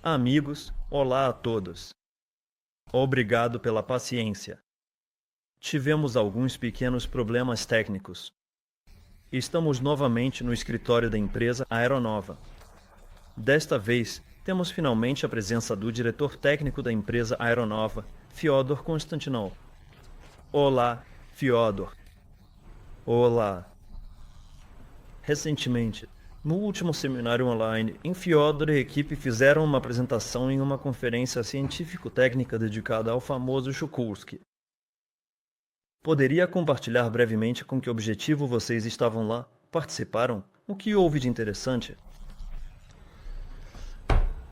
Amigos, olá a todos. Obrigado pela paciência. Tivemos alguns pequenos problemas técnicos. Estamos novamente no escritório da empresa Aeronova. Desta vez, temos finalmente a presença do diretor técnico da empresa Aeronova, Fyodor Konstantinov. Olá, Fyodor. Olá. Recentemente, no último seminário online, Fyodor e a equipe fizeram uma apresentação em uma conferência científico-técnica dedicada ao famoso Chukovsky. Poderia compartilhar brevemente com que objetivo vocês estavam lá? Participaram? O que houve de interessante?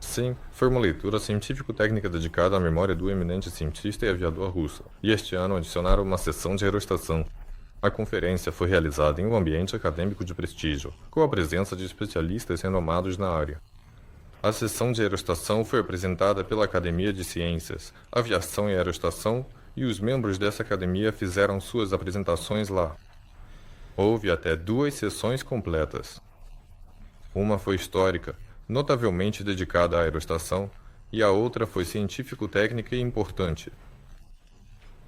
Sim, foi uma leitura científico-técnica dedicada à memória do eminente cientista e aviador russo, e este ano adicionaram uma sessão de aeroestação. A conferência foi realizada em um ambiente acadêmico de prestígio, com a presença de especialistas renomados na área. A sessão de aeroestação foi apresentada pela Academia de Ciências, Aviação e Aeroestação, e os membros dessa academia fizeram suas apresentações lá. Houve até 2 sessões completas. Uma foi histórica, notavelmente dedicada à aeroestação, e a outra foi científico-técnica e importante.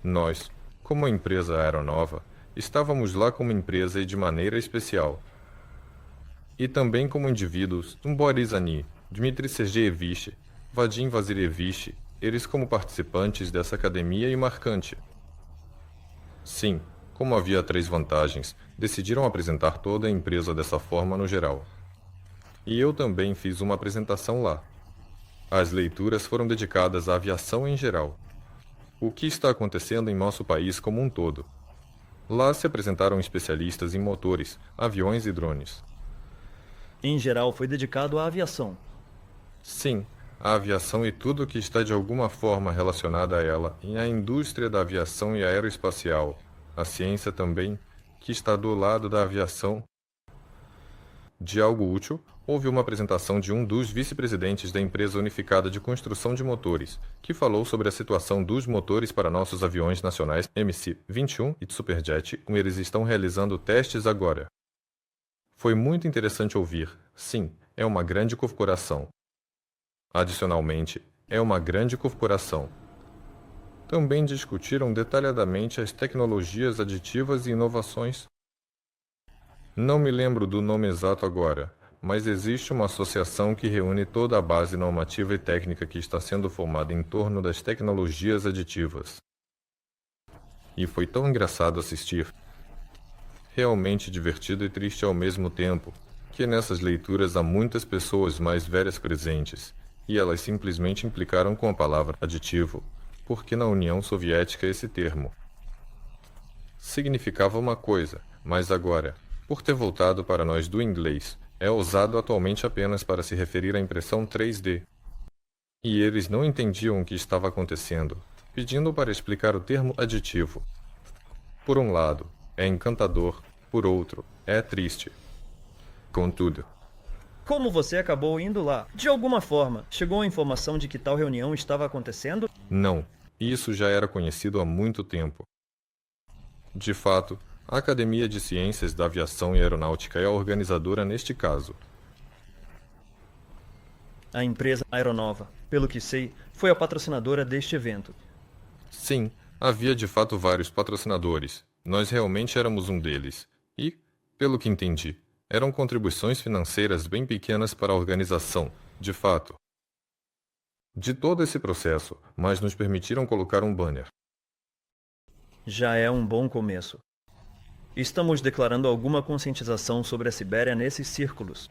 Nós, como empresa Aeronova, estávamos lá como empresa e de maneira especial. E também como indivíduos, Boris Ani, Dmitry Sergeyevich, Vadim Vazirevich, eles como participantes dessa academia e marcante. Sim, como havia 3 vantagens, decidiram apresentar toda a empresa dessa forma no geral. E eu também fiz uma apresentação lá. As leituras foram dedicadas à aviação em geral. O que está acontecendo em nosso país como um todo. Lá se apresentaram especialistas em motores, aviões e drones. Em geral, foi dedicado à aviação. Sim, a aviação e tudo o que está de alguma forma relacionado a ela, e a indústria da aviação e aeroespacial, a ciência também, que está do lado da aviação. De algo útil, houve uma apresentação de um dos vice-presidentes da empresa unificada de construção de motores, que falou sobre a situação dos motores para nossos aviões nacionais MC-21 e Superjet, como eles estão realizando testes agora. Foi muito interessante ouvir. Sim, é uma grande corporação. Adicionalmente, é uma grande corporação. Também discutiram detalhadamente as tecnologias aditivas e inovações. Não me lembro do nome exato agora, mas existe uma associação que reúne toda a base normativa e técnica que está sendo formada em torno das tecnologias aditivas. E foi tão engraçado assistir. Realmente divertido e triste ao mesmo tempo, que nessas leituras há muitas pessoas mais velhas presentes, e elas simplesmente implicaram com a palavra aditivo, porque na União Soviética esse termo significava uma coisa, mas agora, por ter voltado para nós do inglês, é usado atualmente apenas para se referir à impressão 3D. E eles não entendiam o que estava acontecendo, pedindo para explicar o termo aditivo. Por um lado, é encantador, por outro, é triste. Contudo, Como você acabou indo lá? De alguma forma, chegou a informação de que tal reunião estava acontecendo? não, isso já era conhecido há muito tempo. De fato, a Academia de Ciências da Aviação e Aeronáutica é a organizadora neste caso. A empresa Aeronova, pelo que sei, foi a patrocinadora deste evento. Sim, havia de fato vários patrocinadores. Nós realmente éramos um deles. E, pelo que entendi, eram contribuições financeiras bem pequenas para a organização, de fato. De todo esse processo, mas nos permitiram colocar um banner. Já é um bom começo. Estamos declarando alguma conscientização sobre a Sibéria nesses círculos.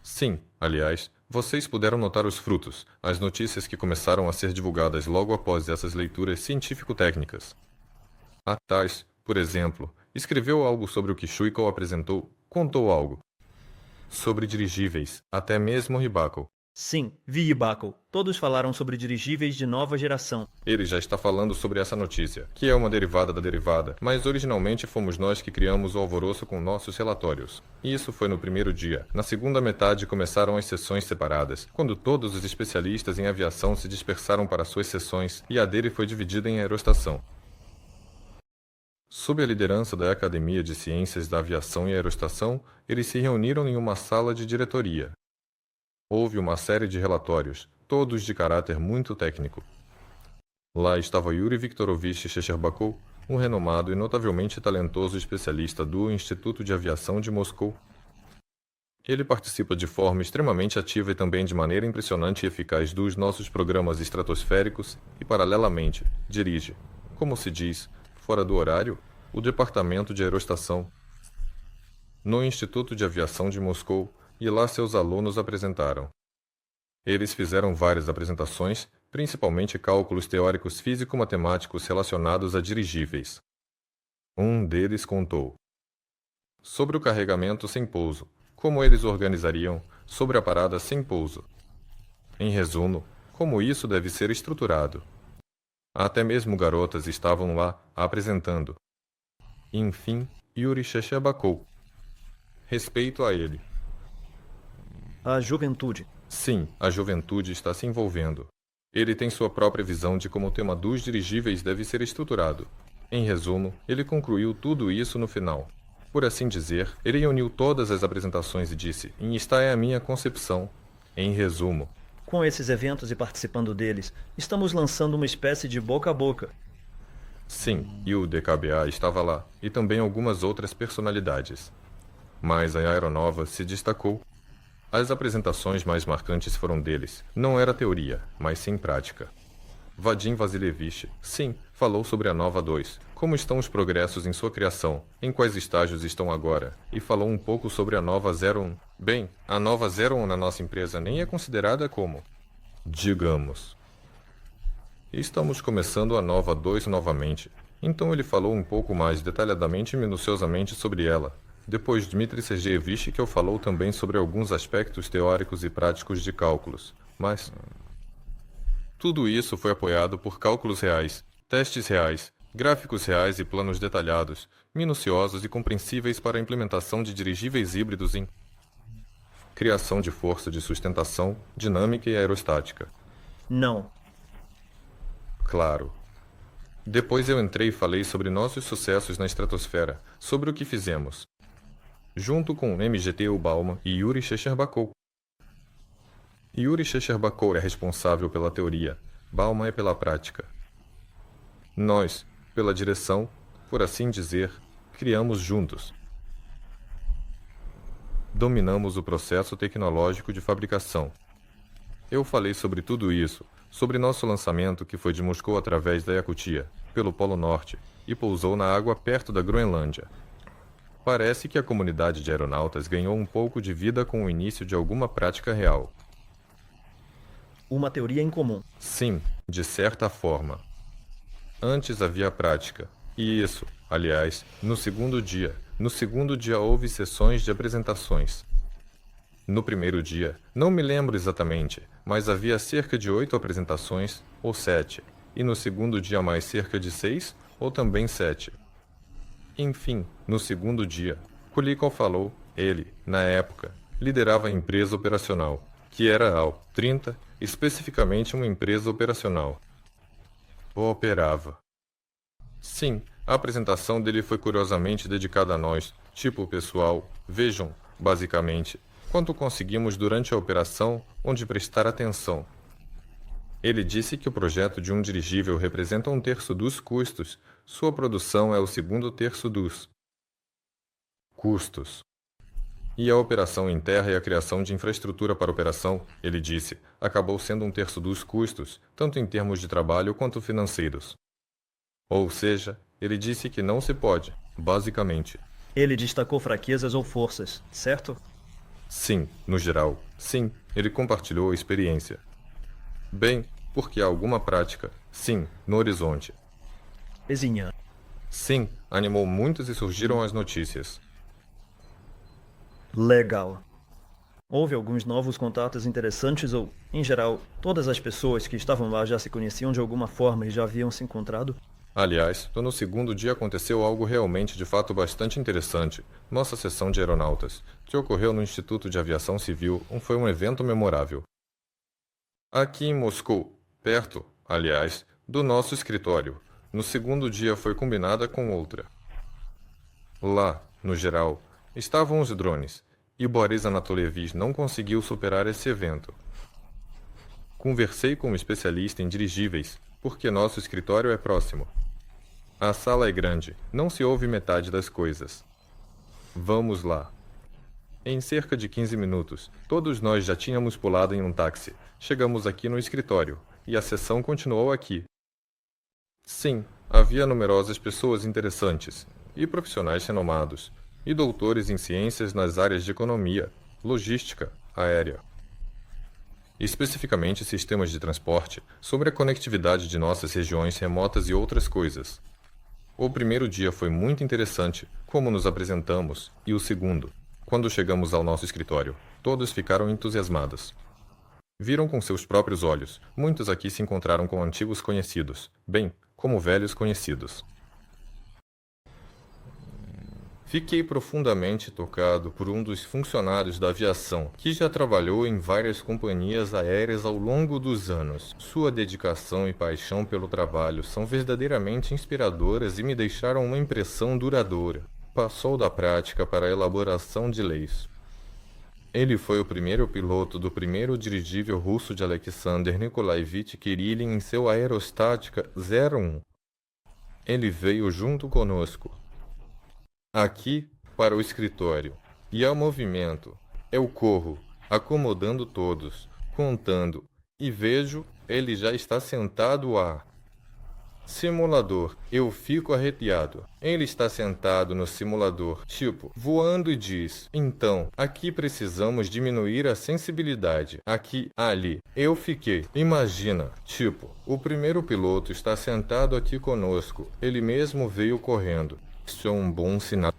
Sim, aliás, vocês puderam notar os frutos, as notícias que começaram a ser divulgadas logo após essas leituras científico-técnicas. A Tais, por exemplo, escreveu algo sobre o que Chuikov apresentou, contou algo. Sobre dirigíveis, até mesmo Rybakov. Sim, vi Bakul. Todos falaram sobre dirigíveis de nova geração. Ele já está falando sobre essa notícia, que é uma derivada da derivada, mas originalmente fomos nós que criamos o alvoroço com nossos relatórios. Isso foi no primeiro dia. Na segunda metade começaram as sessões separadas, quando todos os especialistas em aviação se dispersaram para suas sessões e a dele foi dividida em aeroestação. Sob a liderança da Academia de Ciências da Aviação e Aeroestação, eles se reuniram em uma sala de diretoria. Houve uma série de relatórios, todos de caráter muito técnico. Lá estava Yuri Viktorovich Shcherbakov, um renomado e notavelmente talentoso especialista do Instituto de Aviação de Moscou. Ele participa de forma extremamente ativa e também de maneira impressionante e eficaz dos nossos programas estratosféricos e, paralelamente, dirige, como se diz, fora do horário, o Departamento de Aerostação no Instituto de Aviação de Moscou, e lá seus alunos apresentaram. Eles fizeram várias apresentações, principalmente cálculos teóricos físico-matemáticos relacionados a dirigíveis. Um deles contou sobre o carregamento sem pouso, como eles organizariam sobre a parada sem pouso. Em resumo, como isso deve ser estruturado. Até mesmo garotas estavam lá apresentando. Enfim, Yuri Shcherbakov. Respeito a ele. A juventude. Sim, a juventude está se envolvendo. Ele tem sua própria visão de como o tema dos dirigíveis deve ser estruturado. Em resumo, ele concluiu tudo isso no final. Por assim dizer, ele uniu todas as apresentações e disse: "E esta é a minha concepção. Em resumo." Com esses eventos e participando deles, estamos lançando uma espécie de boca a boca. Sim, e o DKBA estava lá, e também algumas outras personalidades. Mas a aeronova se destacou. As apresentações mais marcantes foram deles. Não era teoria, mas sim prática. Vadim Vasilievich, sim, falou sobre a Nova 2, como estão os progressos em sua criação, em quais estágios estão agora, e falou um pouco sobre a Nova 01. Bem, a Nova 01 na nossa empresa nem é considerada como, digamos. Estamos começando a Nova 2 novamente, então ele falou um pouco mais detalhadamente e minuciosamente sobre ela. Depois Dmitry Sergeyevich que falou também sobre alguns aspectos teóricos e práticos de cálculos, mas tudo isso foi apoiado por cálculos reais, testes reais, gráficos reais e planos detalhados, minuciosos e compreensíveis para a implementação de dirigíveis híbridos em criação de força de sustentação, dinâmica e aerostática. Não. Claro. Depois eu entrei e falei sobre nossos sucessos na estratosfera, sobre o que fizemos, junto com MGT Bauman e Yuri Shcherbakov. Yuri Shcherbakov é responsável pela teoria, Bauman é pela prática. Nós, pela direção, por assim dizer, criamos juntos. Dominamos o processo tecnológico de fabricação. Eu falei sobre tudo isso, sobre nosso lançamento que foi de Moscou através da Yakutia, pelo Polo Norte, e pousou na água perto da Groenlândia. Parece que a comunidade de aeronautas ganhou um pouco de vida com o início de alguma prática real. Uma teoria em comum. Sim, de certa forma. Antes havia prática, e isso, aliás, no segundo dia. No segundo dia houve sessões de apresentações. No primeiro dia, não me lembro exatamente, mas havia cerca de 8 apresentações, ou 7, e no segundo dia mais cerca de 6, ou também 7. Enfim, no segundo dia, Kulikov falou, ele, na época, liderava a empresa operacional, que era a AL-30, especificamente uma empresa operacional. Operava. Sim, a apresentação dele foi curiosamente dedicada a nós, tipo pessoal, vejam, basicamente, quanto conseguimos durante a operação, onde prestar atenção. Ele disse que o projeto de um dirigível representa 1/3 dos custos, sua produção é o 2/3 dos custos. E a operação em terra e a criação de infraestrutura para operação, ele disse, acabou sendo 1/3 dos custos, tanto em termos de trabalho quanto financeiros. Ou seja, ele disse que não se pode, basicamente. Ele destacou fraquezas ou forças, certo? Sim, no geral, sim, ele compartilhou a experiência. Bem, porque há alguma prática, sim, no horizonte. Pezinha. Sim, animou muitos e surgiram as notícias. Legal. Houve alguns novos contatos interessantes ou, em geral, todas as pessoas que estavam lá já se conheciam de alguma forma e já haviam se encontrado? Aliás, no segundo dia aconteceu algo realmente de fato bastante interessante. Nossa sessão de aeronautas, que ocorreu no Instituto de Aviação Civil, foi um evento memorável. Aqui em Moscou, perto, aliás, do nosso escritório. No segundo dia foi combinada com outra. Lá, no geral, estavam os drones, e Boris Anatolievich não conseguiu superar esse evento. Conversei com um especialista em dirigíveis, porque nosso escritório é próximo. A sala é grande, não se ouve metade das coisas. Vamos lá. Em cerca de 15 minutos, todos nós já tínhamos pulado em um táxi. Chegamos aqui no escritório, e a sessão continuou aqui. Sim, havia numerosas pessoas interessantes, e profissionais renomados, e doutores em ciências nas áreas de economia, logística, aérea. Especificamente sistemas de transporte, sobre a conectividade de nossas regiões remotas e outras coisas. O primeiro dia foi muito interessante, como nos apresentamos, e o segundo, quando chegamos ao nosso escritório, todos ficaram entusiasmados. Viram com seus próprios olhos, muitos aqui se encontraram com antigos conhecidos, bem, como velhos conhecidos. Fiquei profundamente tocado por um dos funcionários da aviação, que já trabalhou em várias companhias aéreas ao longo dos anos. Sua dedicação e paixão pelo trabalho são verdadeiramente inspiradoras e me deixaram uma impressão duradoura. Passou da prática para a elaboração de leis. Ele foi o primeiro piloto do primeiro dirigível russo de Alexander Nikolaevich Kirillin em seu Aerostática 01. Ele veio junto conosco. Aqui, para o escritório. E ao movimento. Eu corro, acomodando todos, contando, e vejo, ele já está sentado a... Simulador, eu fico arrepiado. Ele está sentado no simulador, tipo, voando e diz, então, aqui precisamos diminuir a sensibilidade, aqui, ali. Eu fiquei, imagina, tipo, o primeiro piloto está sentado aqui conosco, ele mesmo veio correndo. Isso é um bom sinal.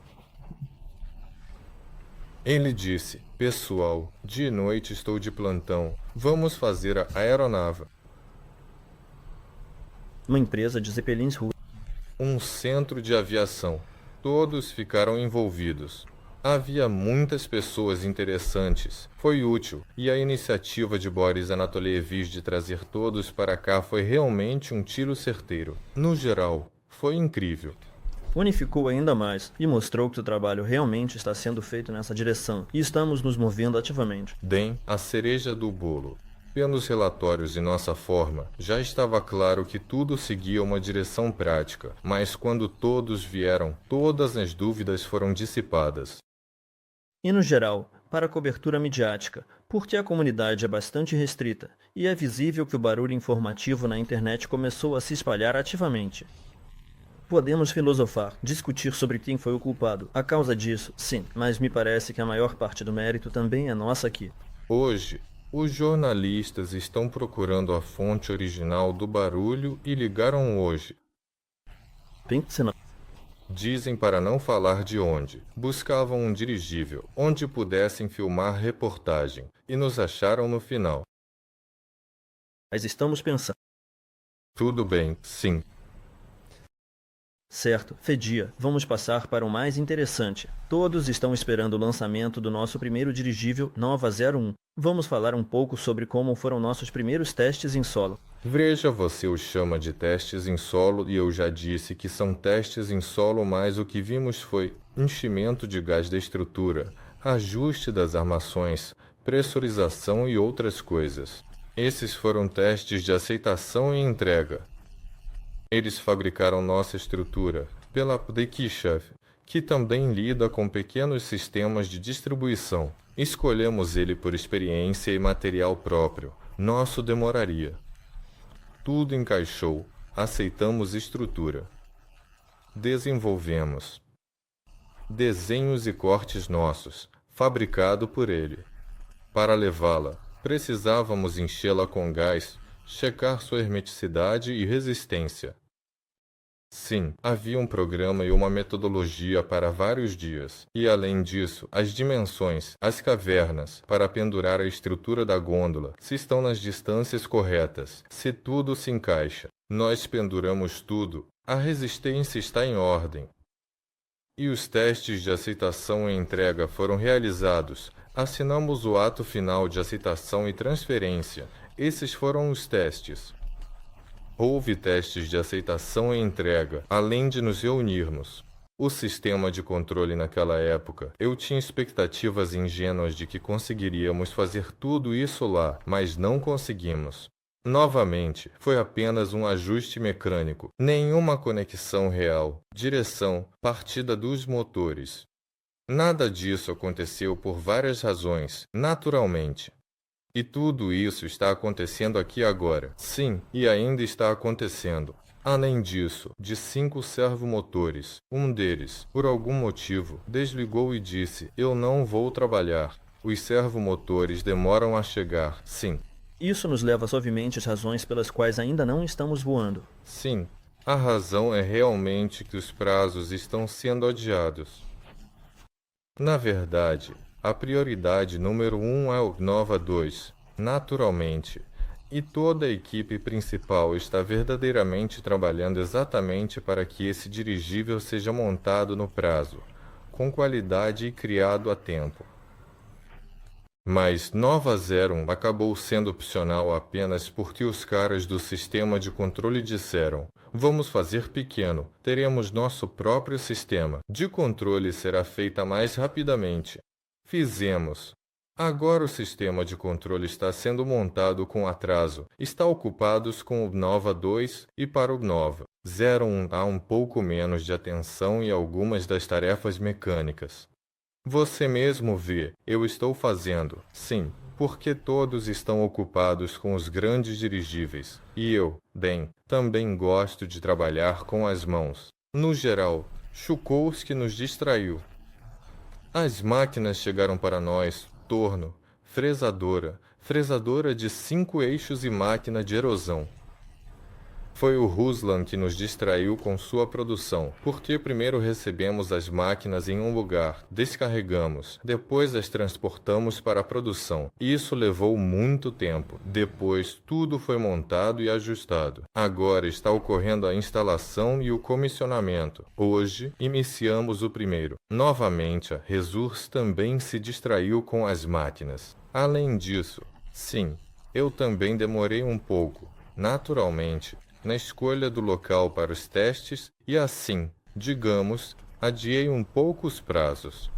Ele disse, pessoal, de noite estou de plantão, vamos fazer a aeronave. Uma empresa de zeppelins russos. Um centro de aviação. Todos ficaram envolvidos. Havia muitas pessoas interessantes. Foi útil, e a iniciativa de Boris Anatolievich de trazer todos para cá foi realmente um tiro certeiro. No geral, foi incrível. Unificou ainda mais e mostrou que o trabalho realmente está sendo feito nessa direção e estamos nos movendo ativamente. Bem, a cereja do bolo. Pelos relatórios e nossa forma, já estava claro que tudo seguia uma direção prática, mas quando todos vieram, todas as dúvidas foram dissipadas. E no geral, para a cobertura midiática, porque a comunidade é bastante restrita e é visível que o barulho informativo na internet começou a se espalhar ativamente. Podemos filosofar, discutir sobre quem foi o culpado. A causa disso, sim, mas me parece que a maior parte do mérito também é nossa aqui. Hoje, os jornalistas estão procurando a fonte original do barulho e ligaram hoje. Dizem para não falar de onde. Buscavam um dirigível, onde pudessem filmar reportagem, e nos acharam no final. Mas estamos pensando. Tudo bem, sim. Certo, Fedia, vamos passar para o mais interessante. Todos estão esperando o lançamento do nosso primeiro dirigível Nova 01. Vamos falar um pouco sobre como foram nossos primeiros testes em solo. Veja, você os chama de testes em solo e eu já disse que são testes em solo, mas o que vimos foi enchimento de gás da estrutura, ajuste das armações, pressurização e outras coisas. Esses foram testes de aceitação e entrega. Eles fabricaram nossa estrutura pela Prikishev, que também lida com pequenos sistemas de distribuição. Escolhemos ele por experiência e material próprio. Nosso demoraria. Tudo encaixou. Aceitamos estrutura. Desenvolvemos. Desenhos e cortes nossos, fabricado por ele. Para levá-la, precisávamos enchê-la com gás, checar sua hermeticidade e resistência. Sim, havia um programa e uma metodologia para vários dias. E além disso, as dimensões, as cavernas, para pendurar a estrutura da gôndola, se estão nas distâncias corretas, se tudo se encaixa. Nós penduramos tudo, a resistência está em ordem. E os testes de aceitação e entrega foram realizados. Assinamos o ato final de aceitação e transferência. Esses foram os testes. Houve testes de aceitação e entrega, além de nos reunirmos. O sistema de controle naquela época, eu tinha expectativas ingênuas de que conseguiríamos fazer tudo isso lá, mas não conseguimos. Novamente, foi apenas um ajuste mecânico, nenhuma conexão real, direção, partida dos motores. Nada disso aconteceu por várias razões, naturalmente. E tudo isso está acontecendo aqui agora. Sim, e ainda está acontecendo. Além disso, de 5 servomotores, um deles, por algum motivo, desligou e disse: "Eu não vou trabalhar." Os servomotores demoram a chegar, sim. Isso nos leva suavemente às razões pelas quais ainda não estamos voando. Sim, a razão é realmente que os prazos estão sendo adiados. Na verdade, a prioridade número 1 é o Nova 2, naturalmente. E toda a equipe principal está verdadeiramente trabalhando exatamente para que esse dirigível seja montado no prazo, com qualidade e criado a tempo. Mas Nova 01 acabou sendo opcional apenas porque os caras do sistema de controle disseram: "Vamos fazer pequeno, teremos nosso próprio sistema de controle, será feita mais rapidamente." Fizemos. Agora o sistema de controle está sendo montado com atraso. Está ocupados com o Nova 2 e para o Nova 01 há um pouco menos de atenção e algumas das tarefas mecânicas. Você mesmo vê, eu estou fazendo, sim, porque todos estão ocupados com os grandes dirigíveis. E eu, bem, também gosto de trabalhar com as mãos. No geral, Chukowski nos distraiu. As máquinas chegaram para nós, torno, fresadora de 5 eixos e máquina de erosão. Foi o Ruslan que nos distraiu com sua produção, porque primeiro recebemos as máquinas em um lugar, descarregamos, depois as transportamos para a produção. Isso levou muito tempo. Depois tudo foi montado e ajustado. Agora está ocorrendo a instalação e o comissionamento. Hoje iniciamos o primeiro. Novamente, a Resurs também se distraiu com as máquinas. Além disso, sim, eu também demorei um pouco, naturalmente, na escolha do local para os testes e assim, digamos, adiei um pouco os prazos.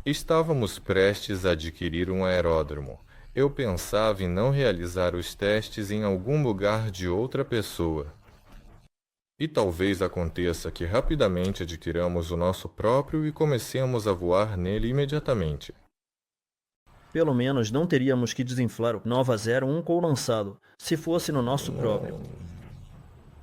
Estávamos prestes a adquirir um aeródromo. Eu pensava em não realizar os testes em algum lugar de outra pessoa. E talvez aconteça que rapidamente adquiramos o nosso próprio e comecemos a voar nele imediatamente. Pelo menos não teríamos que desinflar o Nova 01 co-lançado, se fosse no nosso próprio.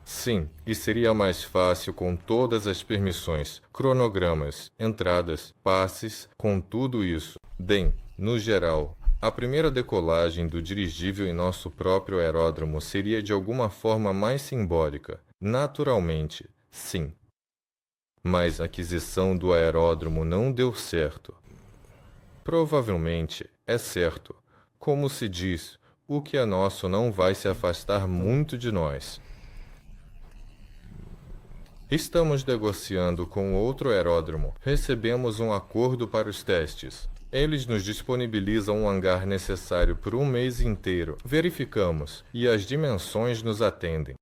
Sim, e seria mais fácil com todas as permissões, cronogramas, entradas, passes, com tudo isso. Bem, no geral, a primeira decolagem do dirigível em nosso próprio aeródromo seria de alguma forma mais simbólica. Naturalmente, sim. Mas a aquisição do aeródromo não deu certo. Provavelmente, é certo. Como se diz, o que é nosso não vai se afastar muito de nós. Estamos negociando com outro aeródromo. Recebemos um acordo para os testes. Eles nos disponibilizam um hangar necessário por um mês inteiro. Verificamos, e as dimensões nos atendem.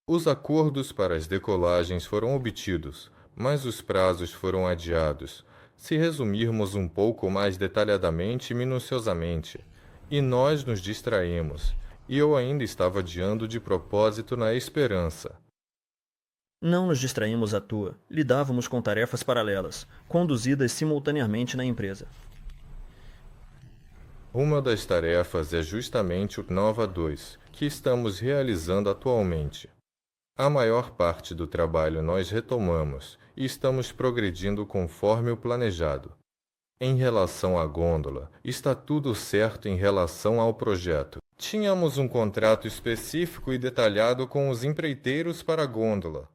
Os acordos para as decolagens foram obtidos, mas os prazos foram adiados. Se resumirmos um pouco mais detalhadamente e minuciosamente, e nós nos distraímos, e eu ainda estava adiando de propósito na esperança. Não nos distraímos à toa. Lidávamos com tarefas paralelas, conduzidas simultaneamente na empresa. Uma das tarefas é justamente o Nova 2, que estamos realizando atualmente. A maior parte do trabalho nós retomamos e estamos progredindo conforme o planejado. Em relação à gôndola, está tudo certo em relação ao projeto. Tínhamos um contrato específico e detalhado com os empreiteiros para a gôndola.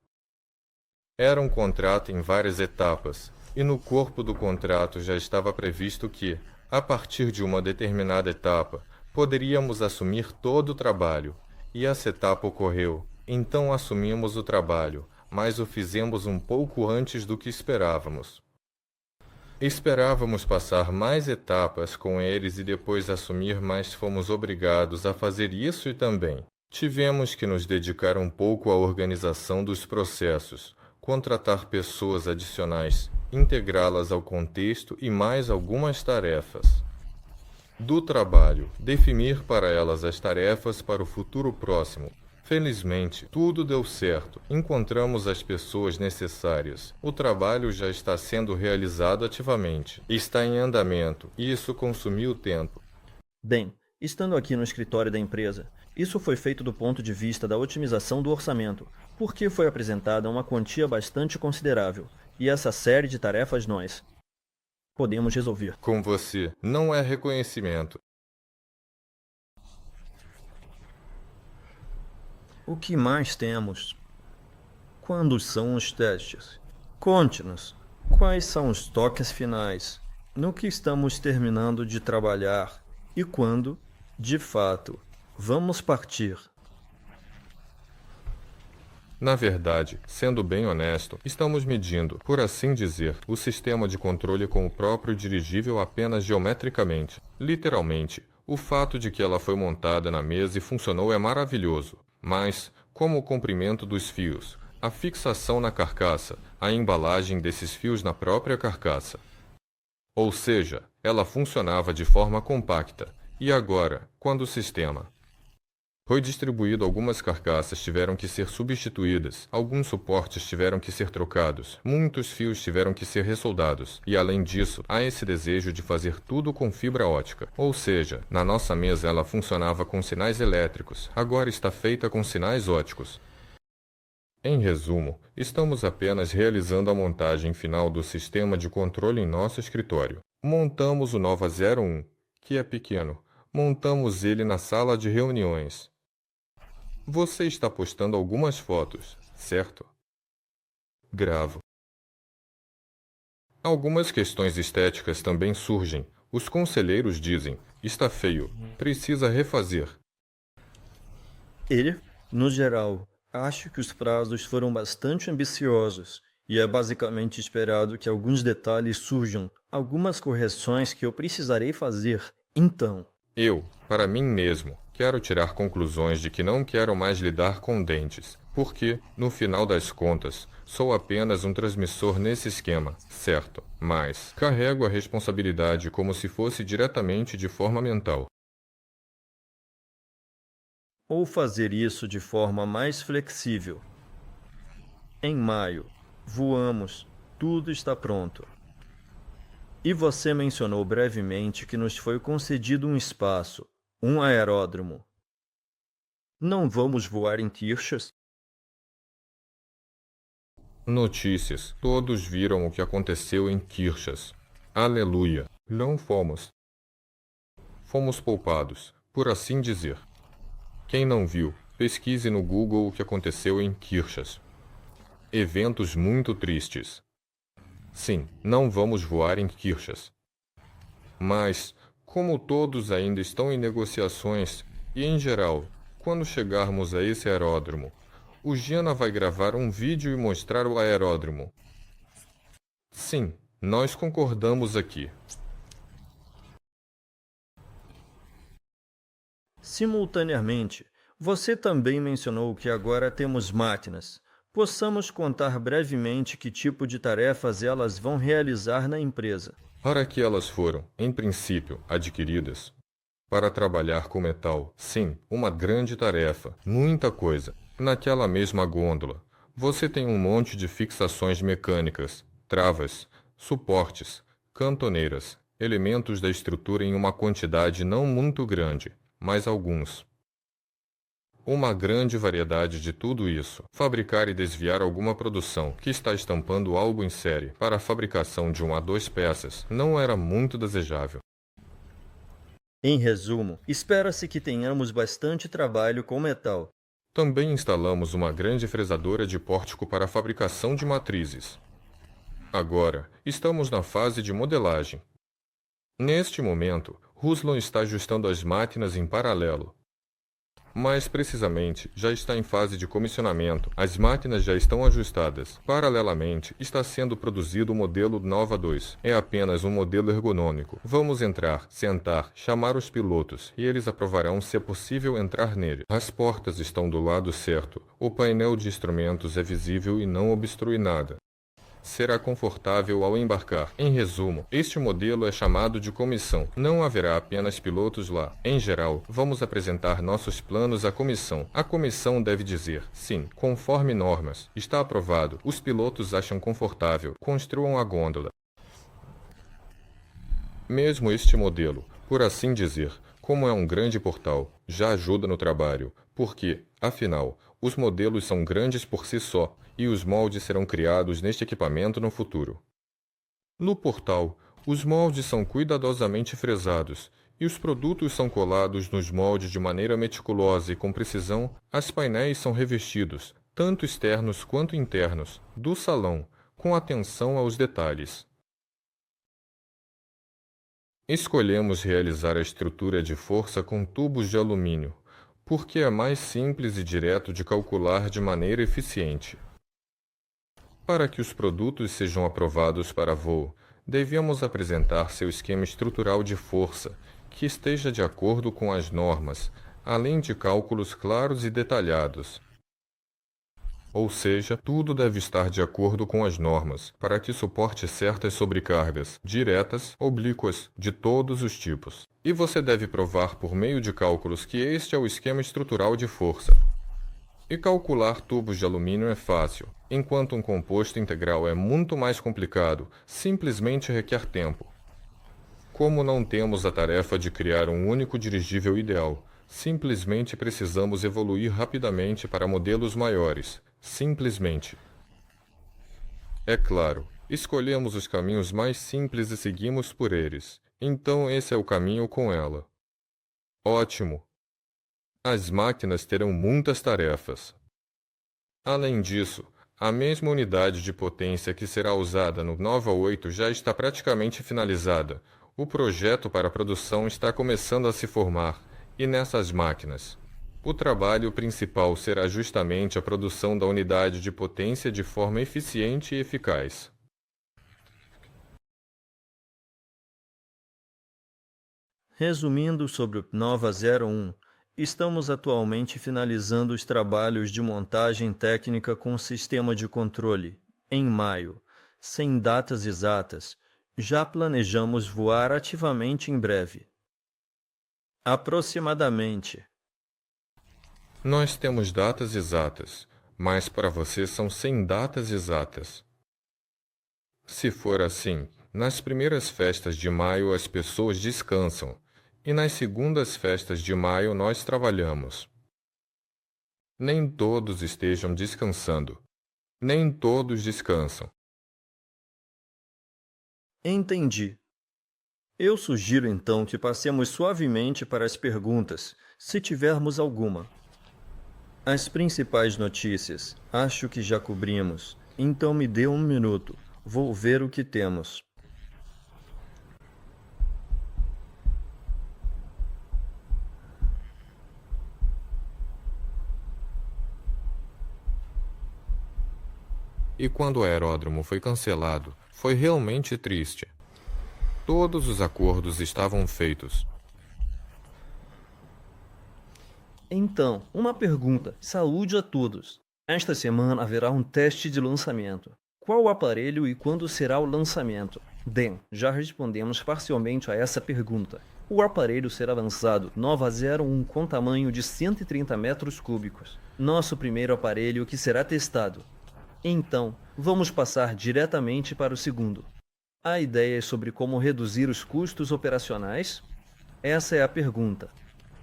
Era um contrato em várias etapas, e no corpo do contrato já estava previsto que, a partir de uma determinada etapa, poderíamos assumir todo o trabalho, e essa etapa ocorreu. Então assumimos o trabalho, mas o fizemos um pouco antes do que esperávamos. Esperávamos passar mais etapas com eles e depois assumir, mas fomos obrigados a fazer isso e também tivemos que nos dedicar um pouco à organização dos processos, contratar pessoas adicionais, integrá-las ao contexto e mais algumas tarefas. Do trabalho, definir para elas as tarefas para o futuro próximo. Felizmente, tudo deu certo. Encontramos as pessoas necessárias. O trabalho já está sendo realizado ativamente. Está em andamento. E isso consumiu tempo. Bem, estando aqui no escritório da empresa, isso foi feito do ponto de vista da otimização do orçamento, porque foi apresentada uma quantia bastante considerável, e essa série de tarefas nós podemos resolver. Com você, não é reconhecimento. O que mais temos? Quando são os testes? Conte-nos, quais são os toques finais, no que estamos terminando de trabalhar e quando, de fato, vamos partir? Na verdade, sendo bem honesto, estamos medindo, por assim dizer, o sistema de controle com o próprio dirigível apenas geometricamente. Literalmente, o fato de que ela foi montada na mesa e funcionou é maravilhoso, mas, como o comprimento dos fios, a fixação na carcaça, a embalagem desses fios na própria carcaça. Ou seja, ela funcionava de forma compacta, e agora, quando o sistema foi distribuído, algumas carcaças tiveram que ser substituídas, alguns suportes tiveram que ser trocados, muitos fios tiveram que ser ressoldados, e além disso, há esse desejo de fazer tudo com fibra ótica. Ou seja, na nossa mesa ela funcionava com sinais elétricos, agora está feita com sinais óticos. Em resumo, estamos apenas realizando a montagem final do sistema de controle em nosso escritório. Montamos o Nova 01, que é pequeno. Montamos ele na sala de reuniões. Você está postando algumas fotos, certo? Gravo. Algumas questões estéticas também surgem. Os conselheiros dizem, está feio, precisa refazer. No geral, acho que os prazos foram bastante ambiciosos e é basicamente esperado que alguns detalhes surjam, algumas correções que eu precisarei fazer. Então, Para mim mesmo, quero tirar conclusões de que não quero mais lidar com dentes, porque, no final das contas, sou apenas um transmissor nesse esquema, certo? Mas carrego a responsabilidade como se fosse diretamente de forma mental. ou fazer isso de forma mais flexível. Em maio, voamos, tudo está pronto. E você mencionou brevemente que nos foi concedido um espaço, um aeródromo. Não vamos voar em Tirchas? Notícias. Todos viram o que aconteceu em Kirchhas. Aleluia. Não fomos. Fomos poupados, por assim dizer. Quem não viu, pesquise no Google o que aconteceu em Kirchhas. Eventos muito tristes. Sim, não vamos voar em Kirchhas. Mas, como todos ainda estão em negociações, e em geral, quando chegarmos a esse aeródromo, o Giana vai gravar um vídeo e mostrar o aeródromo. Sim, nós concordamos aqui. Simultaneamente, você também mencionou que agora temos máquinas. Possamos contar brevemente que tipo de tarefas elas vão realizar na empresa. Para que elas foram, em princípio, adquiridas? Para trabalhar com metal, sim, uma grande tarefa, muita coisa. Naquela mesma gôndola, você tem um monte de fixações mecânicas, travas, suportes, cantoneiras, elementos da estrutura em uma quantidade não muito grande, mas alguns. Uma grande variedade de tudo isso. Fabricar e desviar alguma produção que está estampando algo em série para a fabricação de 1 a 2 peças não era muito desejável. Em resumo, espera-se que tenhamos bastante trabalho com metal. Também instalamos uma grande fresadora de pórtico para a fabricação de matrizes. Agora, estamos na fase de modelagem. Neste momento, Ruslan está ajustando as máquinas em paralelo. Mais precisamente, já está em fase de comissionamento. As máquinas já estão ajustadas. Paralelamente, está sendo produzido o modelo Nova 2. É apenas um modelo ergonômico. Vamos entrar, sentar, chamar os pilotos e eles aprovarão se é possível entrar nele. As portas estão do lado certo. O painel de instrumentos é visível e não obstrui nada. Será confortável ao embarcar. Em resumo, este modelo é chamado de comissão. Não haverá apenas pilotos lá. Em geral, vamos apresentar nossos planos à comissão. A comissão deve dizer, sim, conforme normas. Está aprovado. Os pilotos acham confortável. Construam a gôndola. Mesmo este modelo, por assim dizer, como é um grande portal, já ajuda no trabalho, porque, afinal, os modelos são grandes por si só e os moldes serão criados neste equipamento no futuro. No portal, os moldes são cuidadosamente fresados e os produtos são colados nos moldes de maneira meticulosa e com precisão. Os painéis são revestidos, tanto externos quanto internos, do salão, com atenção aos detalhes. Escolhemos realizar a estrutura de força com tubos de alumínio, porque é mais simples e direto de calcular de maneira eficiente. Para que os produtos sejam aprovados para voo, devemos apresentar seu esquema estrutural de força, que esteja de acordo com as normas, além de cálculos claros e detalhados. Ou seja, tudo deve estar de acordo com as normas, para que suporte certas sobrecargas, diretas, oblíquas, de todos os tipos. E você deve provar por meio de cálculos que este é o esquema estrutural de força. E calcular tubos de alumínio é fácil, enquanto um composto integral é muito mais complicado, simplesmente requer tempo. Como não temos a tarefa de criar um único dirigível ideal, simplesmente precisamos evoluir rapidamente para modelos maiores. Simplesmente. É claro, escolhemos os caminhos mais simples e seguimos por eles. Então esse é o caminho com ela. Ótimo! As máquinas terão muitas tarefas. Além disso, a mesma unidade de potência que será usada no Nova 8 já está praticamente finalizada. O projeto para a produção está começando a se formar, e nessas máquinas, o trabalho principal será justamente a produção da unidade de potência de forma eficiente e eficaz. Resumindo sobre o Nova 01, estamos atualmente finalizando os trabalhos de montagem técnica com o sistema de controle. Em maio, sem datas exatas, já planejamos voar ativamente em breve. Aproximadamente. Nós temos datas exatas, mas para você são sem datas exatas. Se for assim, nas primeiras festas de maio as pessoas descansam, e nas segundas festas de maio nós trabalhamos. Nem todos estejam descansando. Nem todos descansam. Entendi. Eu sugiro então que passemos suavemente para as perguntas, se tivermos alguma. As principais notícias, acho que já cobrimos, então me dê um minuto, vou ver o que temos. E quando o aeródromo foi cancelado, foi realmente triste. Todos os acordos estavam feitos. Então, uma pergunta. Saúde a todos. Esta semana haverá um teste de lançamento. Qual o aparelho e quando será o lançamento? Bem, já respondemos parcialmente a essa pergunta. O aparelho será lançado Nova 01 com tamanho de 130 metros cúbicos. Nosso primeiro aparelho que será testado. Então, vamos passar diretamente para o segundo. Há ideias sobre como reduzir os custos operacionais? Essa é a pergunta.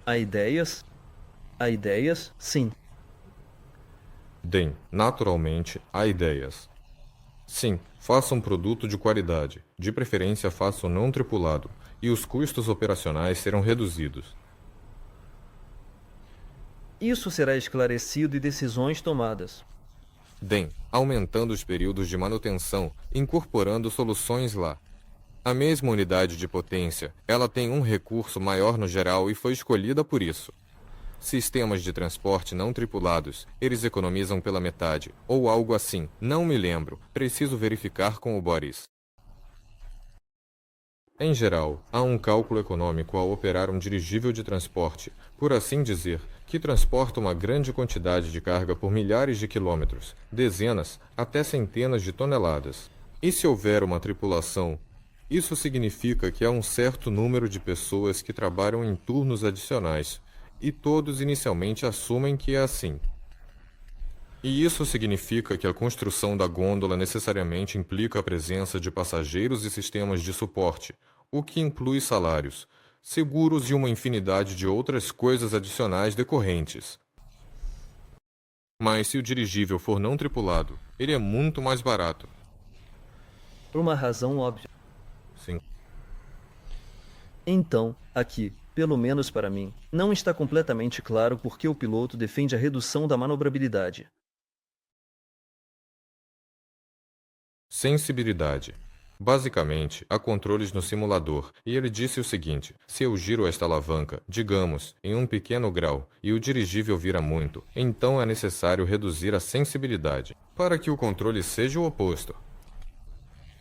Há ideias? Há ideias? Sim. Bem, naturalmente, há ideias. Sim, faça um produto de qualidade, de preferência faça não tripulado, e os custos operacionais serão reduzidos. Isso será esclarecido e decisões tomadas. Bem, aumentando os períodos de manutenção, incorporando soluções lá. A mesma unidade de potência, ela tem um recurso maior no geral e foi escolhida por isso. Sistemas de transporte não tripulados, eles economizam pela metade, ou algo assim, não me lembro, preciso verificar com o Boris. Em geral, há um cálculo econômico ao operar um dirigível de transporte, por assim dizer, que transporta uma grande quantidade de carga por milhares de quilômetros, dezenas, até centenas de toneladas. E se houver uma tripulação, isso significa que há um certo número de pessoas que trabalham em turnos adicionais, e todos inicialmente assumem que é assim. E isso significa que a construção da gôndola necessariamente implica a presença de passageiros e sistemas de suporte, o que inclui salários, seguros e uma infinidade de outras coisas adicionais decorrentes. Mas se o dirigível for não tripulado, ele é muito mais barato. Por uma razão óbvia. Sim. Então, aqui, pelo menos para mim, não está completamente claro por que o piloto defende a redução da manobrabilidade. Sensibilidade. Basicamente, há controles no simulador, e ele disse o seguinte: se eu giro esta alavanca, digamos, em um pequeno grau, e o dirigível vira muito, então é necessário reduzir a sensibilidade, para que o controle seja o oposto.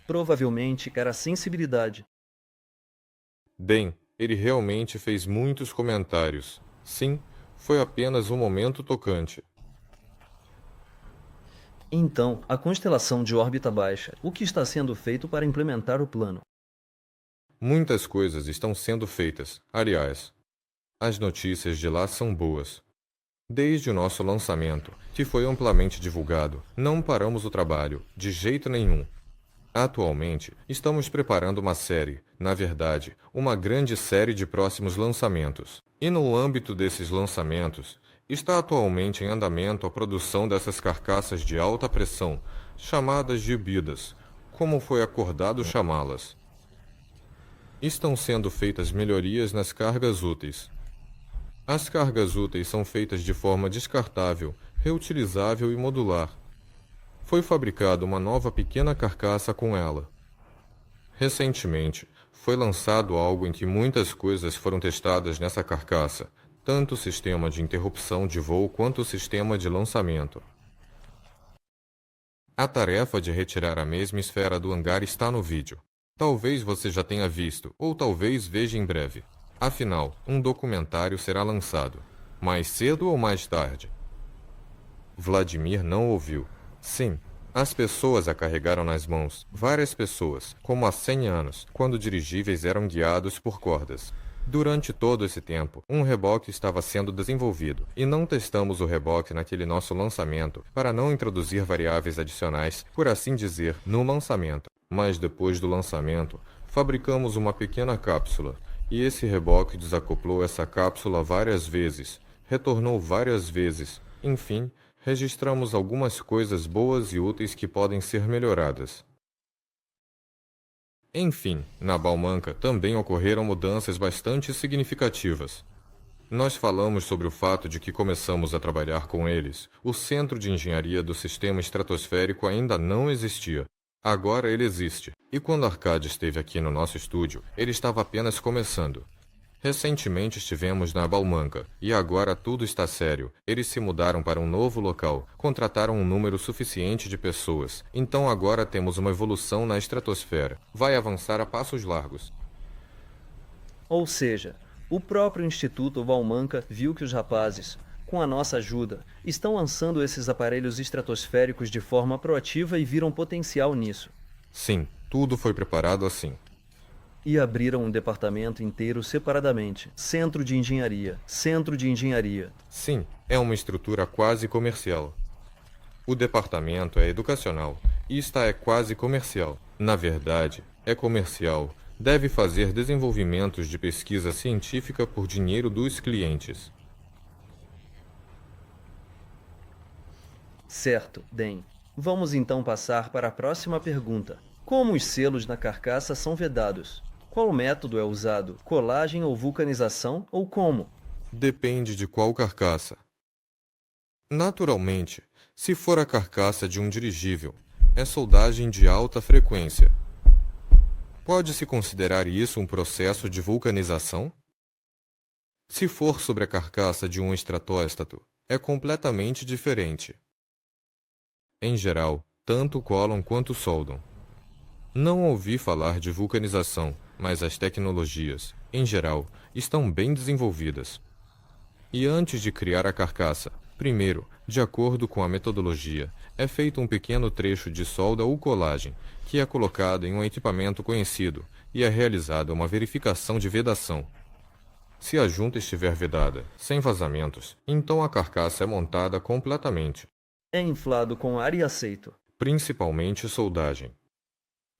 Provavelmente quer a sensibilidade. Bem, ele realmente fez muitos comentários. Sim, foi apenas um momento tocante. Então, a constelação de órbita baixa, o que está sendo feito para implementar o plano? Muitas coisas estão sendo feitas. Aliás, as notícias de lá são boas. Desde o nosso lançamento, que foi amplamente divulgado, não paramos o trabalho, de jeito nenhum. Atualmente, estamos preparando uma série, na verdade, uma grande série de próximos lançamentos. E no âmbito desses lançamentos, está atualmente em andamento a produção dessas carcaças de alta pressão, chamadas de bidas, como foi acordado chamá-las. Estão sendo feitas melhorias nas cargas úteis. As cargas úteis são feitas de forma descartável, reutilizável e modular. Foi fabricada uma nova pequena carcaça com ela. Recentemente, foi lançado algo em que muitas coisas foram testadas nessa carcaça, tanto o sistema de interrupção de voo quanto o sistema de lançamento. A tarefa de retirar a mesma esfera do hangar está no vídeo. Talvez você já tenha visto, ou talvez veja em breve. Afinal, um documentário será lançado. Mais cedo ou mais tarde? Vladimir não ouviu. Sim, as pessoas a carregaram nas mãos, várias pessoas, como há 100 anos, quando dirigíveis eram guiados por cordas. Durante todo esse tempo, um reboque estava sendo desenvolvido, e não testamos o reboque naquele nosso lançamento para não introduzir variáveis adicionais, por assim dizer, no lançamento. Mas depois do lançamento, fabricamos uma pequena cápsula, e esse reboque desacoplou essa cápsula várias vezes, retornou várias vezes, enfim, registramos algumas coisas boas e úteis que podem ser melhoradas. Enfim, na Balmanca também ocorreram mudanças bastante significativas. Nós falamos sobre o fato de que começamos a trabalhar com eles. O Centro de Engenharia do Sistema Estratosférico ainda não existia. Agora ele existe. E quando Arcade esteve aqui no nosso estúdio, ele estava apenas começando. Recentemente estivemos na Balmanca, e agora tudo está sério. Eles se mudaram para um novo local, contrataram um número suficiente de pessoas. Então agora temos uma evolução na estratosfera. Vai avançar a passos largos. Ou seja, o próprio Instituto Balmanca viu que os rapazes, com a nossa ajuda, estão lançando esses aparelhos estratosféricos de forma proativa e viram potencial nisso. Sim, tudo foi preparado assim. E abriram um departamento inteiro separadamente. Centro de Engenharia. Centro de Engenharia. Sim, é uma estrutura quase comercial. O departamento é educacional e esta é quase comercial. Na verdade, é comercial. Deve fazer desenvolvimentos de pesquisa científica por dinheiro dos clientes. Certo, Den. Vamos então passar para a próxima pergunta. Como os selos na carcaça são vedados? Qual método é usado? Colagem ou vulcanização? Ou como? Depende de qual carcaça. Naturalmente, se for a carcaça de um dirigível, é soldagem de alta frequência. Pode-se considerar isso um processo de vulcanização? Se for sobre a carcaça de um estratóstato, é completamente diferente. Em geral, tanto colam quanto soldam. Não ouvi falar de vulcanização, mas as tecnologias, em geral, estão bem desenvolvidas. E antes de criar a carcaça, primeiro, de acordo com a metodologia, é feito um pequeno trecho de solda ou colagem, que é colocado em um equipamento conhecido, e é realizada uma verificação de vedação. Se a junta estiver vedada, sem vazamentos, então a carcaça é montada completamente. É inflado com ar e aceito. Principalmente soldagem.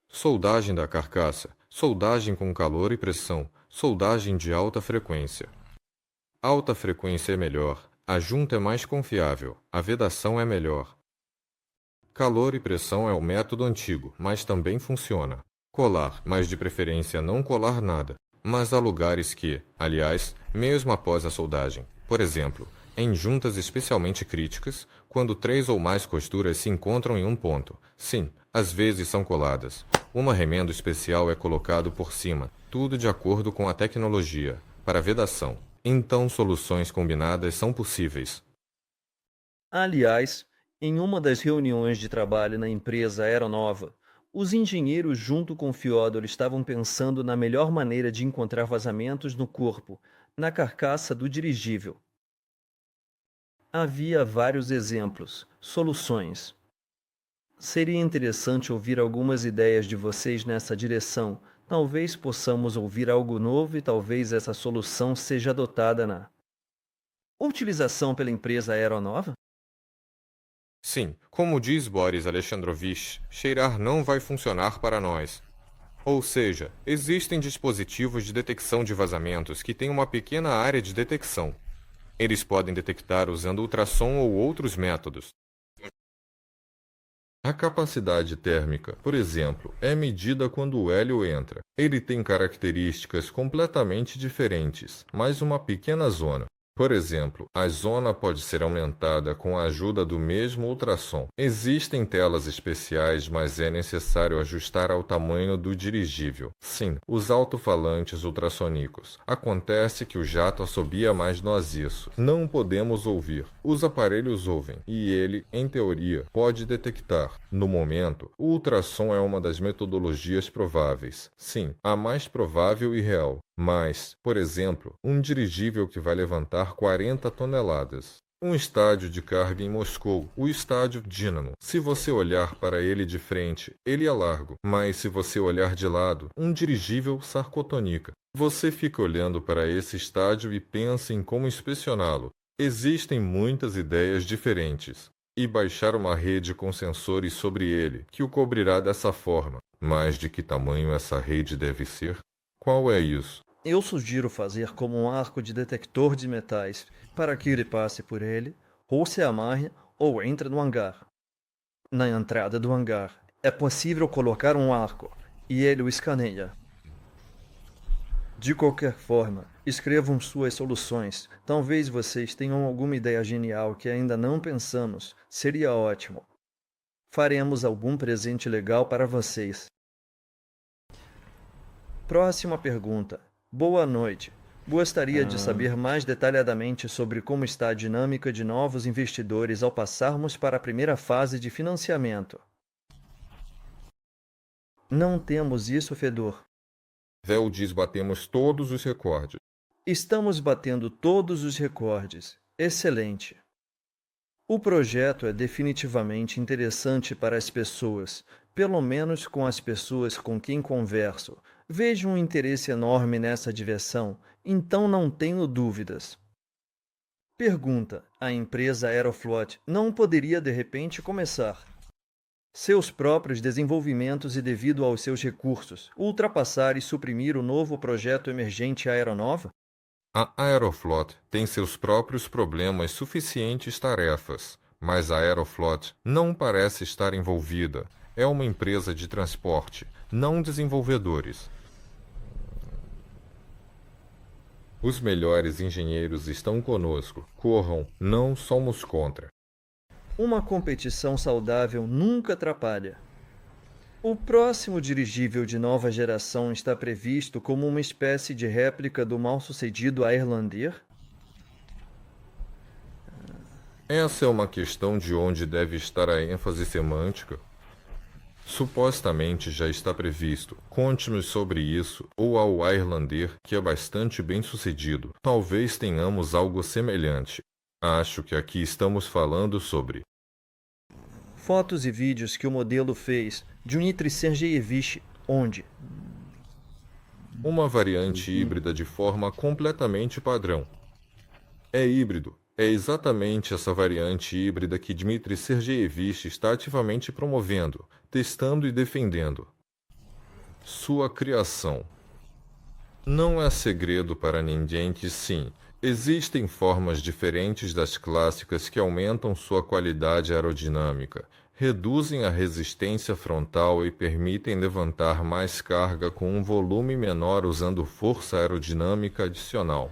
Soldagem da carcaça, soldagem com calor e pressão, soldagem de alta frequência. Alta frequência é melhor, a junta é mais confiável, a vedação é melhor. Calor e pressão é o método antigo, mas também funciona. Colar, mas de preferência não colar nada. Mas há lugares que, aliás, mesmo após a soldagem, por exemplo, em juntas especialmente críticas, quando 3 ou mais costuras se encontram em um ponto, sim, às vezes são coladas. Um remendo especial é colocado por cima, tudo de acordo com a tecnologia, para vedação. Então soluções combinadas são possíveis. Aliás, em uma das reuniões de trabalho na empresa Aeronova, os engenheiros junto com Fyodor estavam pensando na melhor maneira de encontrar vazamentos no corpo, na carcaça do dirigível. Havia vários exemplos, soluções. Seria interessante ouvir algumas ideias de vocês nessa direção. Talvez possamos ouvir algo novo e talvez essa solução seja adotada na utilização pela empresa Aeronova? Sim, como diz Boris Alexandrovich, cheirar não vai funcionar para nós. Ou seja, existem dispositivos de detecção de vazamentos que têm uma pequena área de detecção. Eles podem detectar usando ultrassom ou outros métodos. A capacidade térmica, por exemplo, é medida quando o hélio entra. Ele tem características completamente diferentes, mas uma pequena zona. Por exemplo, a zona pode ser aumentada com a ajuda do mesmo ultrassom. Existem telas especiais, mas é necessário ajustar ao tamanho do dirigível. Sim, os alto-falantes ultrassônicos. Acontece que o jato assobia mais nós isso. Não podemos ouvir. Os aparelhos ouvem, e ele, em teoria, pode detectar. No momento, o ultrassom é uma das metodologias prováveis. Sim, a mais provável e real. Mas, por exemplo, um dirigível que vai levantar 40 toneladas. Um estádio de carga em Moscou, o estádio Dínamo. Se você olhar para ele de frente, ele é largo, mas se você olhar de lado, um dirigível sarcotonica. Você fica olhando para esse estádio e pensa em como inspecioná-lo. Existem muitas ideias diferentes. E baixar uma rede com sensores sobre ele, que o cobrirá dessa forma. Mas de que tamanho essa rede deve ser? Qual é isso? Eu sugiro fazer como um arco de detector de metais, para que ele passe por ele, ou se amarre, ou entre no hangar. Na entrada do hangar, é possível colocar um arco, e ele o escaneia. De qualquer forma, escrevam suas soluções. Talvez vocês tenham alguma ideia genial que ainda não pensamos. Seria ótimo. Faremos algum presente legal para vocês. Próxima pergunta. Boa noite. Gostaria de saber mais detalhadamente sobre como está a dinâmica de novos investidores ao passarmos para a primeira fase de financiamento. Não temos isso, Fedor. Vel diz batemos todos os recordes. Estamos batendo todos os recordes. Excelente. O projeto é definitivamente interessante para as pessoas, pelo menos com as pessoas com quem converso. Vejo um interesse enorme nessa direção, então não tenho dúvidas. Pergunta: a empresa Aeroflot não poderia de repente começar seus próprios desenvolvimentos e, devido aos seus recursos, ultrapassar e suprimir o novo projeto emergente Aeronova? A Aeroflot tem seus próprios problemas suficientes tarefas, mas a Aeroflot não parece estar envolvida. É uma empresa de transporte, não desenvolvedores. Os melhores engenheiros estão conosco. Corram, não somos contra. Uma competição saudável nunca atrapalha. O próximo dirigível de nova geração está previsto como uma espécie de réplica do mal-sucedido Highlander? Essa é uma questão de onde deve estar a ênfase semântica. Supostamente já está previsto. Conte-me sobre isso, ou ao Highlander, que é bastante bem sucedido. Talvez tenhamos algo semelhante. Acho que aqui estamos falando sobre Fotos e vídeos que o modelo fez. Dmitry Sergeyevich, onde? uma variante híbrida de forma completamente padrão. É híbrido. É exatamente essa variante híbrida que Dmitry Sergeyevich está ativamente promovendo, testando e defendendo. Sua criação. Não é segredo para ninguém que sim, existem formas diferentes das clássicas que aumentam sua qualidade aerodinâmica, reduzem a resistência frontal e permitem levantar mais carga com um volume menor usando força aerodinâmica adicional.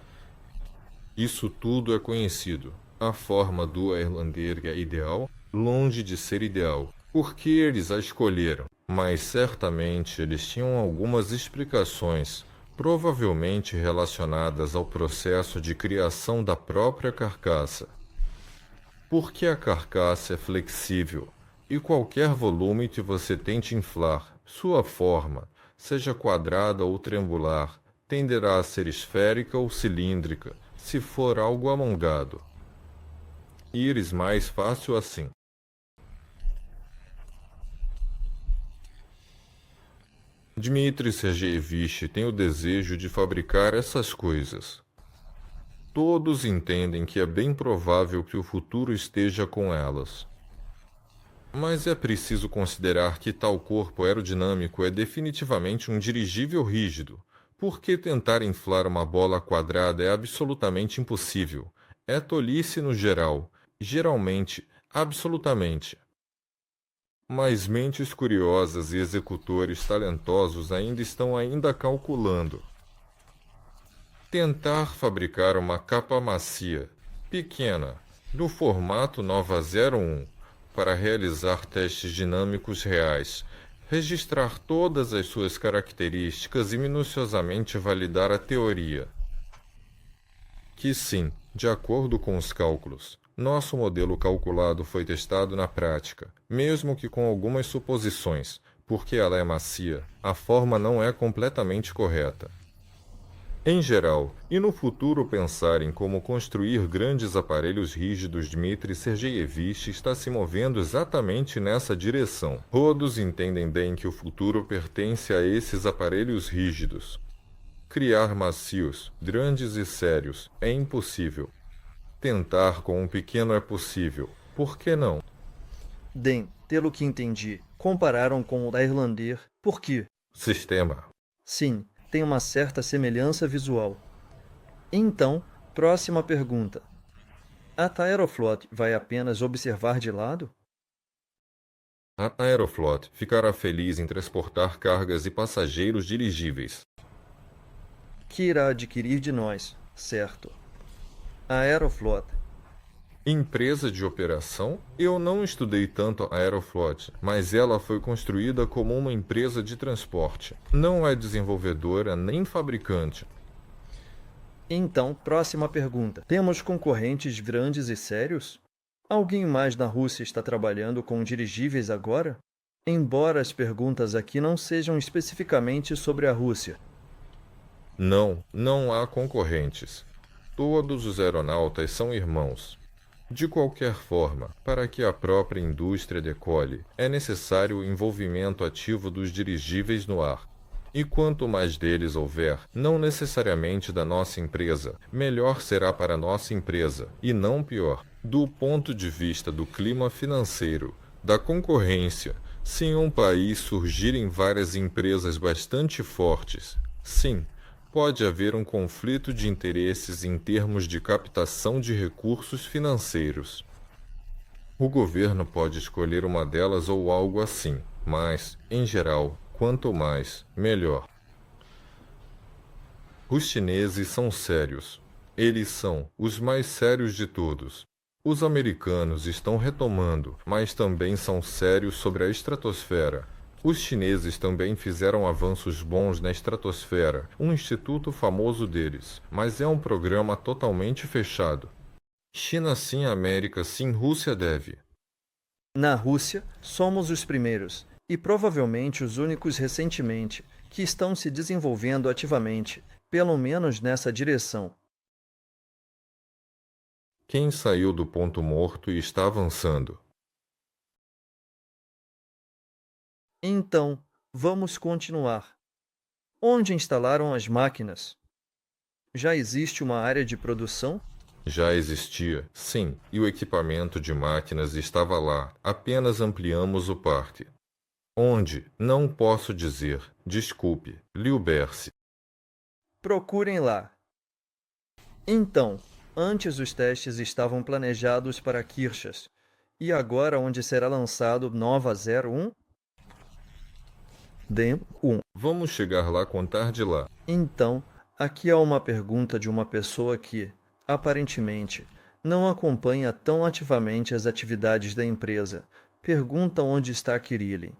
Isso tudo é conhecido. A forma do Highlander é ideal, longe de ser ideal. Por que eles a escolheram? Mas certamente eles tinham algumas explicações, provavelmente relacionadas ao processo de criação da própria carcaça. Porque a carcaça é flexível, e qualquer volume que você tente inflar, sua forma, seja quadrada ou triangular, tenderá a ser esférica ou cilíndrica, se for algo alongado. Íris mais fácil assim. Dmitry Sergeyevich tem o desejo de fabricar essas coisas. Todos entendem que é bem provável que o futuro esteja com elas. Mas é preciso considerar que tal corpo aerodinâmico é definitivamente um dirigível rígido. Por que tentar inflar uma bola quadrada é absolutamente impossível? É tolice no geral. Geralmente, absolutamente. Mas mentes curiosas e executores talentosos estão calculando. Tentar fabricar uma capa macia, pequena, do formato Nova 01, para realizar testes dinâmicos reais, registrar todas as suas características e minuciosamente validar a teoria. Que sim, de acordo com os cálculos, nosso modelo calculado foi testado na prática, mesmo que com algumas suposições, porque ela é macia, a forma não é completamente correta. Em geral, e no futuro pensar em como construir grandes aparelhos rígidos, Dmitry Sergeyevich está se movendo exatamente nessa direção. Todos entendem bem que o futuro pertence a esses aparelhos rígidos. Criar macios, grandes e sérios, é impossível. Tentar com um pequeno é possível. Por que não? Den, pelo que entendi, compararam com o Highlander. Por quê? Sistema. Sim, tem uma certa semelhança visual. Então, próxima pergunta. A Aeroflot vai apenas observar de lado? A Aeroflot ficará feliz em transportar cargas e passageiros dirigíveis. Que irá adquirir de nós, certo? A Aeroflot. Empresa de operação? Eu não estudei tanto a Aeroflot, mas ela foi construída como uma empresa de transporte. Não é desenvolvedora nem fabricante. Então, próxima pergunta. Temos concorrentes grandes e sérios? Alguém mais na Rússia está trabalhando com dirigíveis agora? Embora as perguntas aqui não sejam especificamente sobre a Rússia. Não há concorrentes. Todos os aeronautas são irmãos. De qualquer forma, para que a própria indústria decole, é necessário o envolvimento ativo dos dirigíveis no ar. E quanto mais deles houver, não necessariamente da nossa empresa, melhor será para a nossa empresa, e não pior. Do ponto de vista do clima financeiro, da concorrência, se em um país surgirem várias empresas bastante fortes, sim, pode haver um conflito de interesses em termos de captação de recursos financeiros. O governo pode escolher uma delas ou algo assim, mas, em geral, quanto mais, melhor. Os chineses são sérios. Eles são os mais sérios de todos. Os americanos estão retomando, mas também são sérios sobre a estratosfera. Os chineses também fizeram avanços bons na estratosfera, um instituto famoso deles, mas é um programa totalmente fechado. China sim, América sim, Rússia deve. Na Rússia, somos os primeiros, e provavelmente os únicos recentemente, que estão se desenvolvendo ativamente, pelo menos nessa direção. Quem saiu do ponto morto e está avançando? Então, vamos continuar. Onde instalaram as máquinas? Já existe uma área de produção? Já existia, sim, e o equipamento de máquinas estava lá, apenas ampliamos o parque. Onde? Não posso dizer. Desculpe, Liuberce. Procurem lá. Então, antes os testes estavam planejados para Kirchhoff, e agora onde será lançado Nova 01? DEM 1. Vamos chegar lá contar de lá. Então, aqui há uma pergunta de uma pessoa que, aparentemente, não acompanha tão ativamente as atividades da empresa. Pergunta onde está Kirillin.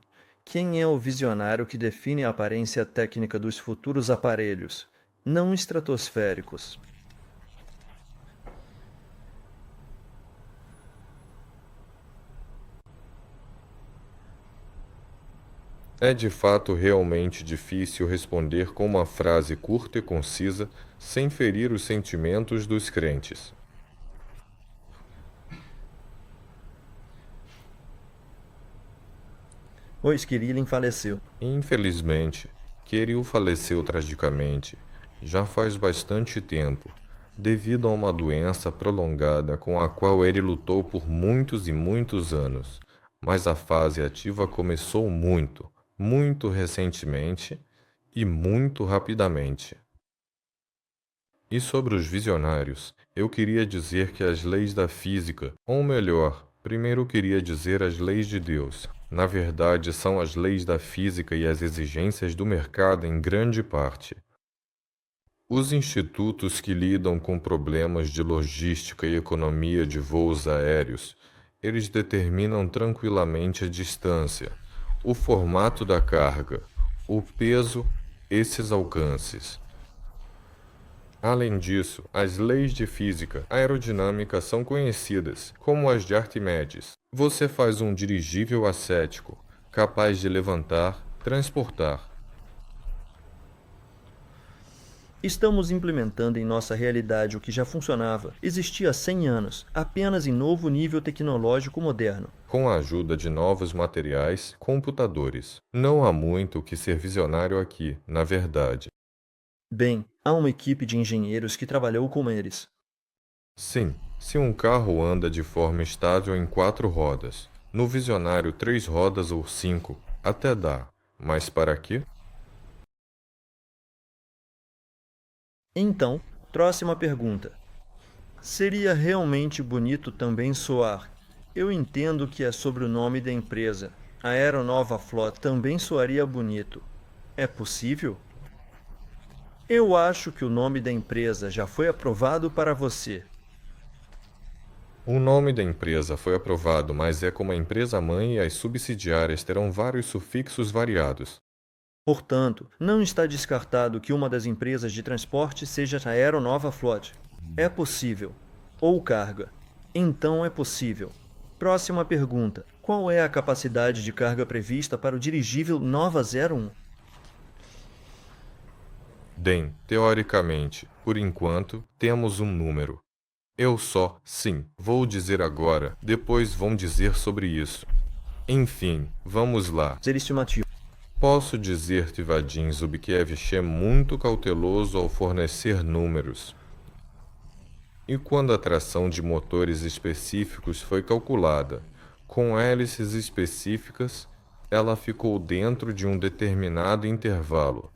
Quem é o visionário que define a aparência técnica dos futuros aparelhos, não estratosféricos? É de fato realmente difícil responder com uma frase curta e concisa, sem ferir os sentimentos dos crentes. Pois Kirillin faleceu. Infelizmente, Kirill faleceu tragicamente, já faz bastante tempo, devido a uma doença prolongada com a qual ele lutou por muitos e muitos anos. Mas a fase ativa começou muito, muito recentemente e muito rapidamente. E sobre os visionários, eu queria dizer que as leis da física, ou melhor, primeiro queria dizer as leis de Deus, na verdade são as leis da física e as exigências do mercado em grande parte. Os institutos que lidam com problemas de logística e economia de voos aéreos, eles determinam tranquilamente a distância, o formato da carga, o peso, esses alcances. Além disso, as leis de física aerodinâmica são conhecidas como as de Arquimedes. Você faz um dirigível ascético, capaz de levantar, transportar. Estamos implementando em nossa realidade o que já funcionava, existia há 100 anos, apenas em novo nível tecnológico moderno. Com a ajuda de novos materiais, computadores. Não há muito o que ser visionário aqui, na verdade. Bem, há uma equipe de engenheiros que trabalhou com eles. Sim, se um carro anda de forma estável em 4 rodas, no visionário 3 rodas ou 5, até dá. Mas para quê? Então, próxima pergunta. Seria realmente bonito também soar? Eu entendo que é sobre o nome da empresa. A Aeronova Flot também soaria bonito. É possível? Eu acho que o nome da empresa já foi aprovado para você. O nome da empresa foi aprovado, mas é como a empresa-mãe e as subsidiárias terão vários sufixos variados. Portanto, não está descartado que uma das empresas de transporte seja a Aeronova Flot. É possível. Ou carga. Então é possível. Próxima pergunta. Qual é a capacidade de carga prevista para o dirigível Nova 01? DEM, teoricamente, por enquanto, temos um número. Eu só, sim, vou dizer agora, depois vão dizer sobre isso. Enfim, vamos lá. Ser estimativo. Posso dizer-te, Vadim Zubkiewicz é muito cauteloso ao fornecer números. E quando a tração de motores específicos foi calculada, com hélices específicas, ela ficou dentro de um determinado intervalo.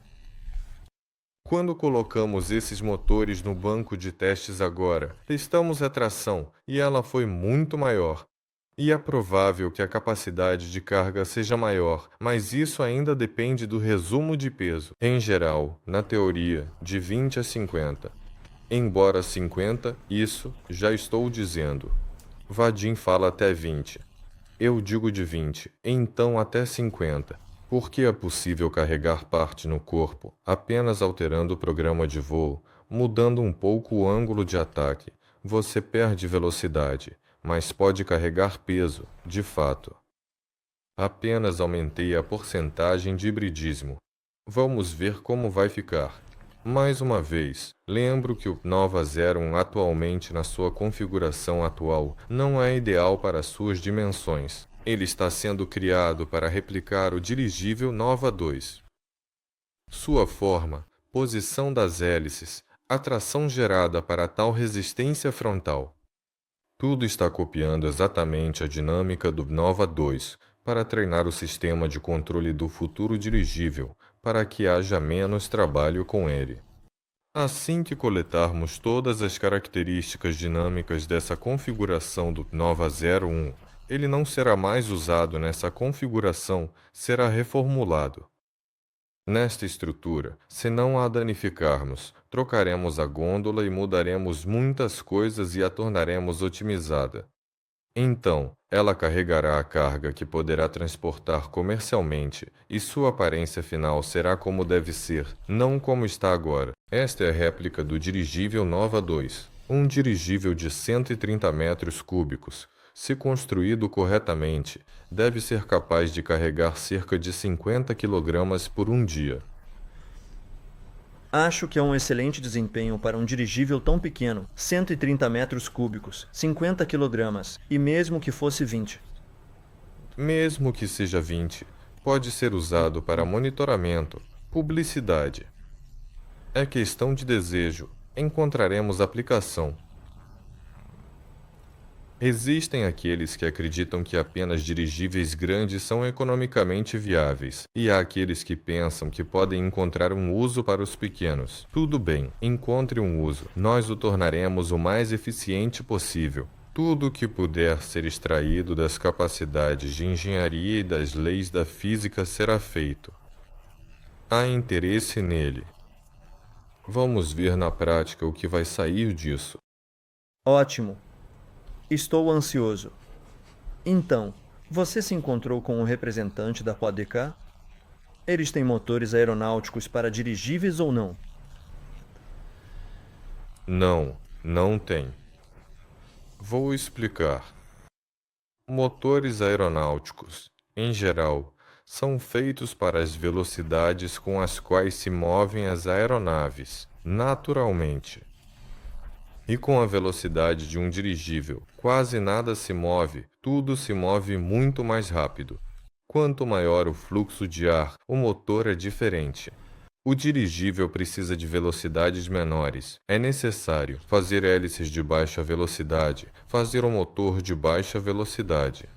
Quando colocamos esses motores no banco de testes agora, testamos a tração e ela foi muito maior. E é provável que a capacidade de carga seja maior, mas isso ainda depende do resumo de peso. Em geral, na teoria, de 20 a 50. Embora 50, isso já estou dizendo. Vadim fala até 20. Eu digo de 20, então até 50. Porque é possível carregar parte no corpo apenas alterando o programa de voo, mudando um pouco o ângulo de ataque. Você perde velocidade, mas pode carregar peso, de fato. Apenas aumentei a porcentagem de hibridismo. Vamos ver como vai ficar. Mais uma vez, lembro que o Nova 01 atualmente na sua configuração atual não é ideal para suas dimensões. Ele está sendo criado para replicar o dirigível Nova 2. Sua forma, posição das hélices, atração gerada para tal resistência frontal. Tudo está copiando exatamente a dinâmica do Nova 2 para treinar o sistema de controle do futuro dirigível, para que haja menos trabalho com ele. Assim que coletarmos todas as características dinâmicas dessa configuração do Nova 01, ele não será mais usado nessa configuração, será reformulado. Nesta estrutura, se não a danificarmos, trocaremos a gôndola e mudaremos muitas coisas e a tornaremos otimizada. Então, ela carregará a carga que poderá transportar comercialmente e sua aparência final será como deve ser, não como está agora. Esta é a réplica do dirigível Nova 2, um dirigível de 130 metros cúbicos. Se construído corretamente, deve ser capaz de carregar cerca de 50 kg por um dia. Acho que é um excelente desempenho para um dirigível tão pequeno, 130 metros cúbicos, 50 kg, e mesmo que fosse 20. Mesmo que seja 20, pode ser usado para monitoramento, publicidade. É questão de desejo, encontraremos aplicação. Existem aqueles que acreditam que apenas dirigíveis grandes são economicamente viáveis, e há aqueles que pensam que podem encontrar um uso para os pequenos. Tudo bem, encontre um uso. Nós o tornaremos o mais eficiente possível. Tudo o que puder ser extraído das capacidades de engenharia e das leis da física será feito. Há interesse nele. Vamos ver na prática o que vai sair disso. Ótimo. Estou ansioso. Então, você se encontrou com um representante da PODK? Eles têm motores aeronáuticos para dirigíveis ou não? Não, não tem. Vou explicar. Motores aeronáuticos, em geral, são feitos para as velocidades com as quais se movem as aeronaves, naturalmente. E com a velocidade de um dirigível, quase nada se move, tudo se move muito mais rápido. Quanto maior o fluxo de ar, o motor é diferente. O dirigível precisa de velocidades menores. É necessário fazer hélices de baixa velocidade, fazer um motor de baixa velocidade.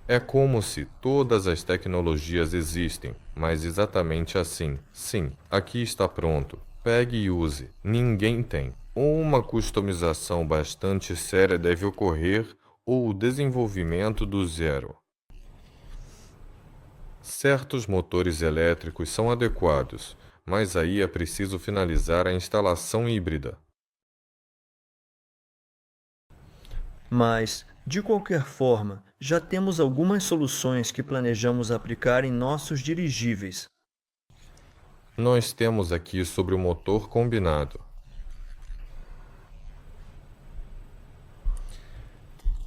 É como se todas as tecnologias existem, mas exatamente assim. Sim, aqui está pronto. Pegue e use. Ninguém tem. Uma customização bastante séria deve ocorrer ou o desenvolvimento do zero. Certos motores elétricos são adequados, mas aí é preciso finalizar a instalação híbrida. Mas, de qualquer forma, já temos algumas soluções que planejamos aplicar em nossos dirigíveis. Nós temos aqui sobre o motor combinado.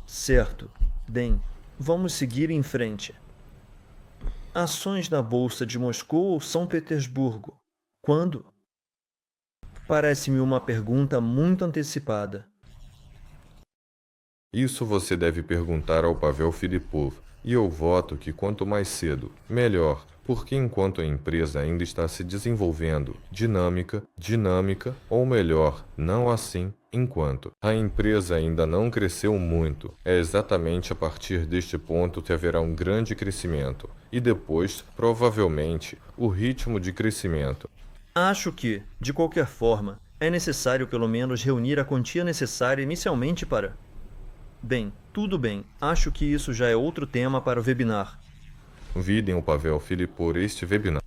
Certo. Bem, vamos seguir em frente. Ações na Bolsa de Moscou ou São Petersburgo? Quando? Parece-me uma pergunta muito antecipada. Isso você deve perguntar ao Pavel Filipov, e eu voto que quanto mais cedo, melhor, porque enquanto a empresa ainda está se desenvolvendo, dinâmica, ou melhor, não assim, enquanto a empresa ainda não cresceu muito, é exatamente a partir deste ponto que haverá um grande crescimento, e depois, provavelmente, o ritmo de crescimento. Acho que, de qualquer forma, é necessário pelo menos reunir a quantia necessária inicialmente para... Bem, tudo bem. Acho que isso já é outro tema para o webinar. Videm o Pavel Filipov este webinar.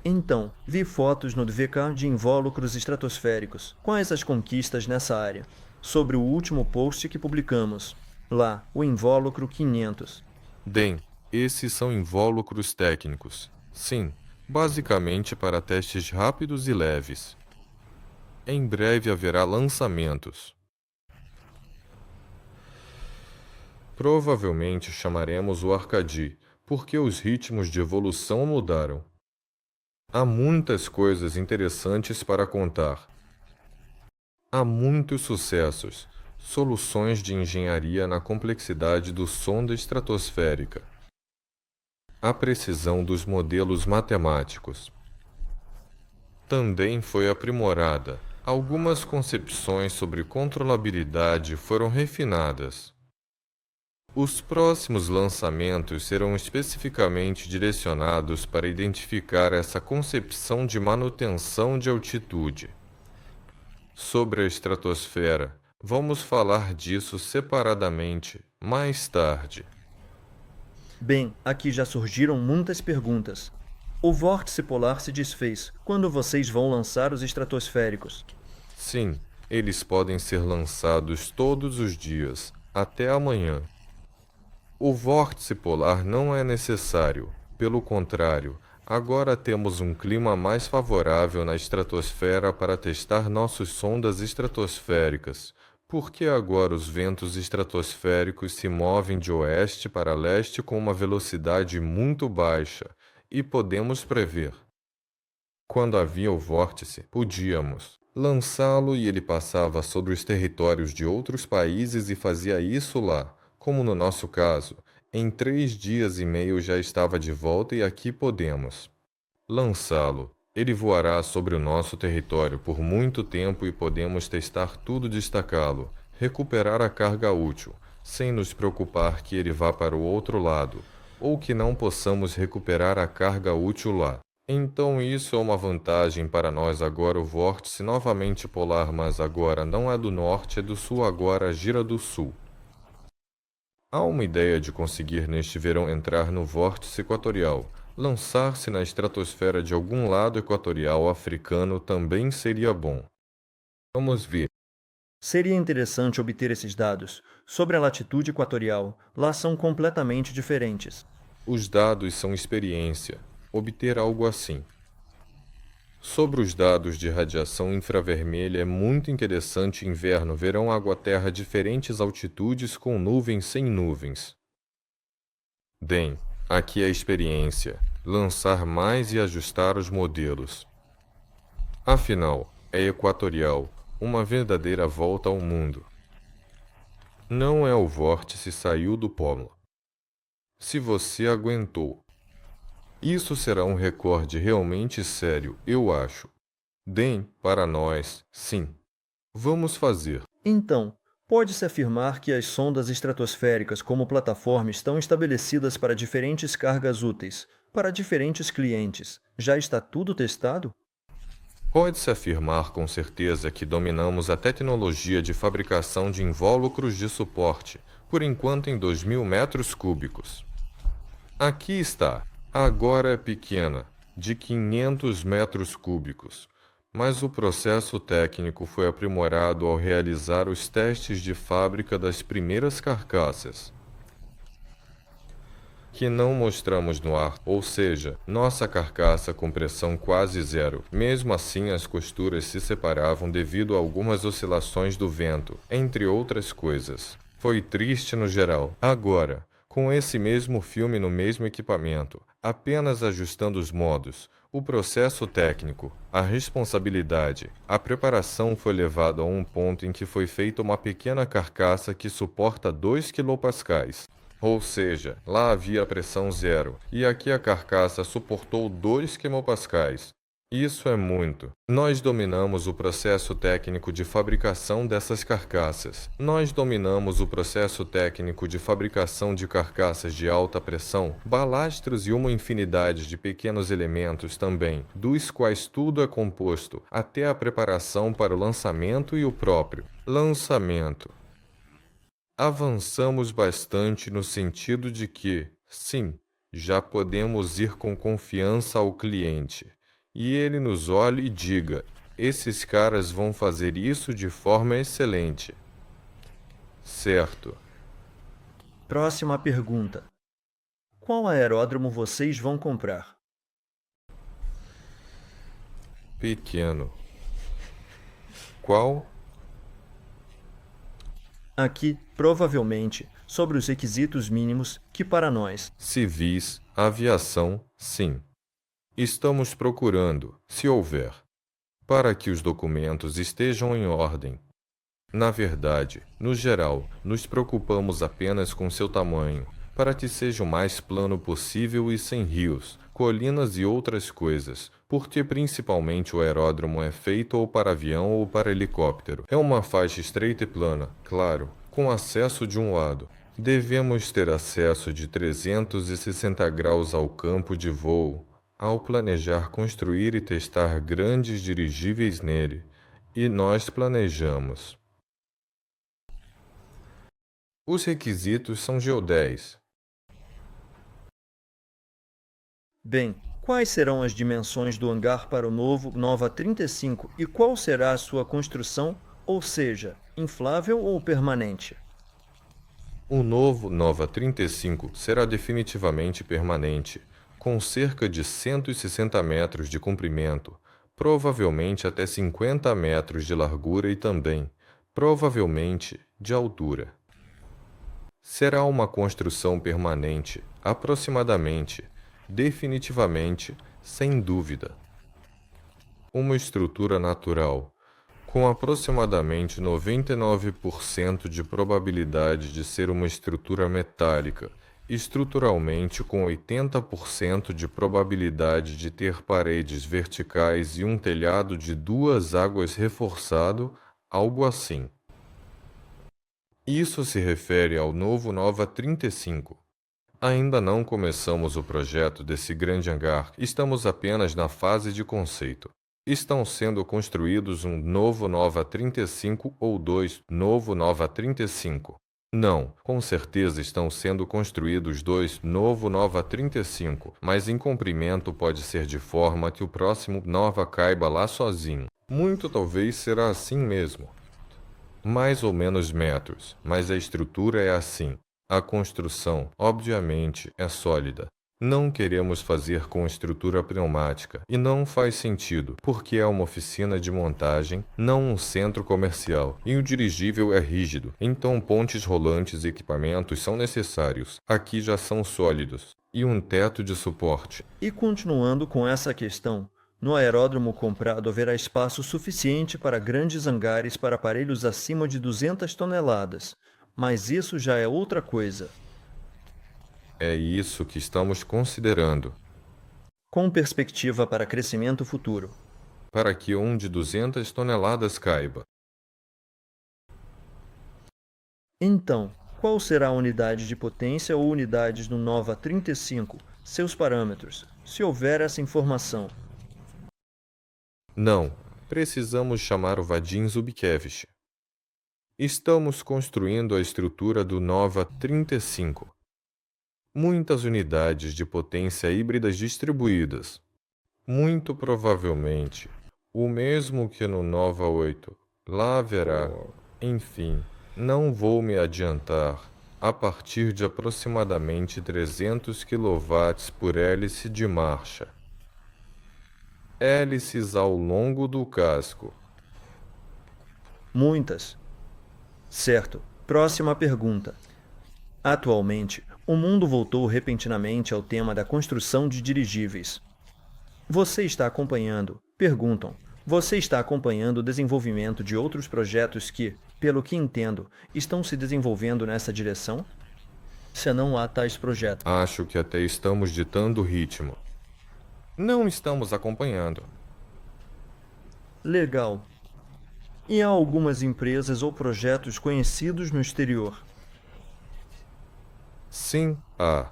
Então, vi fotos no DVK de invólucros estratosféricos. Quais as conquistas nessa área? Sobre o último post que publicamos. Lá, o invólucro 500. Den, Esses são invólucros técnicos. Sim, basicamente para testes rápidos e leves. Em breve haverá lançamentos. Provavelmente chamaremos o Arcadi, porque os ritmos de evolução mudaram. Há muitas coisas interessantes para contar. Há muitos sucessos, soluções de engenharia na complexidade do sonda estratosférica. A precisão dos modelos matemáticos também foi aprimorada. Algumas concepções sobre controlabilidade foram refinadas. Os próximos lançamentos serão especificamente direcionados para identificar essa concepção de manutenção de altitude. Sobre a estratosfera, vamos falar disso separadamente mais tarde. Bem, aqui já surgiram muitas perguntas. O vórtice polar se desfez. Quando vocês vão lançar os estratosféricos? Sim, eles podem ser lançados todos os dias, até amanhã. O vórtice polar não é necessário. Pelo contrário, agora temos um clima mais favorável na estratosfera para testar nossas sondas estratosféricas, porque agora os ventos estratosféricos se movem de oeste para leste com uma velocidade muito baixa, e podemos prever. Quando havia o vórtice, podíamos lançá-lo e ele passava sobre os territórios de outros países e fazia isso lá. Como no nosso caso, em 3 dias e meio já estava de volta e aqui podemos lançá-lo. Ele voará sobre o nosso território por muito tempo e podemos testar tudo, destacá-lo, recuperar a carga útil, sem nos preocupar que ele vá para o outro lado, ou que não possamos recuperar a carga útil lá. Então isso é uma vantagem para nós agora. O vórtice novamente polar, mas agora não é do norte, é do sul, agora gira do sul. Há uma ideia de conseguir neste verão entrar no vórtice equatorial. Lançar-se na estratosfera de algum lado equatorial africano também seria bom. Vamos ver. Seria interessante obter esses dados. Sobre a latitude equatorial, lá são completamente diferentes. Os dados são experiência. Obter algo assim. Sobre os dados de radiação infravermelha é muito interessante. Inverno, verão, água-terra, diferentes altitudes com nuvens, sem nuvens. DEM, aqui é a experiência. Lançar mais e ajustar os modelos. Afinal, é equatorial, uma verdadeira volta ao mundo. Não é o vórtice, saiu do polo. Se você aguentou. Isso será um recorde realmente sério, eu acho. DEM, para nós, sim. Vamos fazer. Então, pode-se afirmar que as sondas estratosféricas como plataforma estão estabelecidas para diferentes cargas úteis, para diferentes clientes. Já está tudo testado? Pode-se afirmar com certeza que dominamos a tecnologia de fabricação de invólucros de suporte, por enquanto em 2.000 metros cúbicos. Aqui está. Agora é pequena, de 500 metros cúbicos, mas o processo técnico foi aprimorado ao realizar os testes de fábrica das primeiras carcaças, que não mostramos no ar, ou seja, nossa carcaça com pressão quase zero. Mesmo assim, as costuras se separavam devido a algumas oscilações do vento, entre outras coisas. Foi triste no geral. Agora, com esse mesmo filme no mesmo equipamento, apenas ajustando os modos, o processo técnico, a responsabilidade, a preparação foi levado a um ponto em que foi feita uma pequena carcaça que suporta 2 kPa. Ou seja, lá havia pressão zero, e aqui a carcaça suportou 2 kPa. Isso é muito. Nós dominamos o processo técnico de fabricação dessas carcaças. Nós dominamos o processo técnico de fabricação de carcaças de alta pressão, balastros e uma infinidade de pequenos elementos também, dos quais tudo é composto, até a preparação para o lançamento e o próprio lançamento. Avançamos bastante no sentido de que, sim, já podemos ir com confiança ao cliente. E ele nos olhe e diga: esses caras vão fazer isso de forma excelente. Certo. Próxima pergunta. Qual aeródromo vocês vão comprar? Pequeno. Qual? Aqui, provavelmente, sobre os requisitos mínimos que para nós. Civis, aviação, sim. Estamos procurando, se houver, para que os documentos estejam em ordem. Na verdade, no geral, nos preocupamos apenas com seu tamanho, para que seja o mais plano possível e sem rios, colinas e outras coisas, porque principalmente o aeródromo é feito ou para avião ou para helicóptero. É uma faixa estreita e plana, claro, com acesso de um lado. Devemos ter acesso de 360 graus ao campo de voo, ao planejar construir e testar grandes dirigíveis nele. E nós planejamos. Os requisitos são GEO-10. Bem, quais serão as dimensões do hangar para o novo Nova 35 e qual será a sua construção, ou seja, inflável ou permanente? O novo Nova 35 será definitivamente permanente, com cerca de 160 metros de comprimento, provavelmente até 50 metros de largura e também, provavelmente, de altura. Será uma construção permanente, aproximadamente, definitivamente, sem dúvida. Uma estrutura natural, com aproximadamente 99% de probabilidade de ser uma estrutura metálica, estruturalmente com 80% de probabilidade de ter paredes verticais e um telhado de duas águas reforçado, algo assim. Isso se refere ao novo Nova 35. Ainda não começamos o projeto desse grande hangar, estamos apenas na fase de conceito. Estão sendo construídos um novo Nova 35 ou dois novo Nova 35. Não, com certeza estão sendo construídos dois novo Nova 35, mas em comprimento pode ser de forma que o próximo Nova caiba lá sozinho. Muito talvez será assim mesmo. Mais ou menos metros, mas a estrutura é assim. A construção, obviamente, é sólida. Não queremos fazer com estrutura pneumática, e não faz sentido, porque é uma oficina de montagem, não um centro comercial, e o dirigível é rígido, então pontes rolantes e equipamentos são necessários. Aqui já são sólidos, e um teto de suporte. E continuando com essa questão, no aeródromo comprado haverá espaço suficiente para grandes hangares para aparelhos acima de 200 toneladas, mas isso já é outra coisa. É isso que estamos considerando, Com perspectiva para crescimento futuro. para que um de 200 toneladas caiba. Então, qual será a unidade de potência ou unidades do Nova 35, seus parâmetros, se houver essa informação? Não, precisamos chamar o Vadim Zubkevich. Estamos construindo a estrutura do Nova 35. Muitas unidades de potência híbridas distribuídas. Muito provavelmente, o mesmo que no Nova 8. Lá haverá, enfim, não vou me adiantar, a partir de aproximadamente 300 kW por hélice de marcha. Hélices ao longo do casco. Muitas. Certo. Próxima pergunta. Atualmente, o mundo voltou repentinamente ao tema da construção de dirigíveis. Você está acompanhando? Perguntam. Você está acompanhando o desenvolvimento de outros projetos que, pelo que entendo, estão se desenvolvendo nessa direção? Se não há tais projetos. Acho que até estamos ditando o ritmo. Não estamos acompanhando. Legal. E há algumas empresas ou projetos conhecidos no exterior? Sim, há.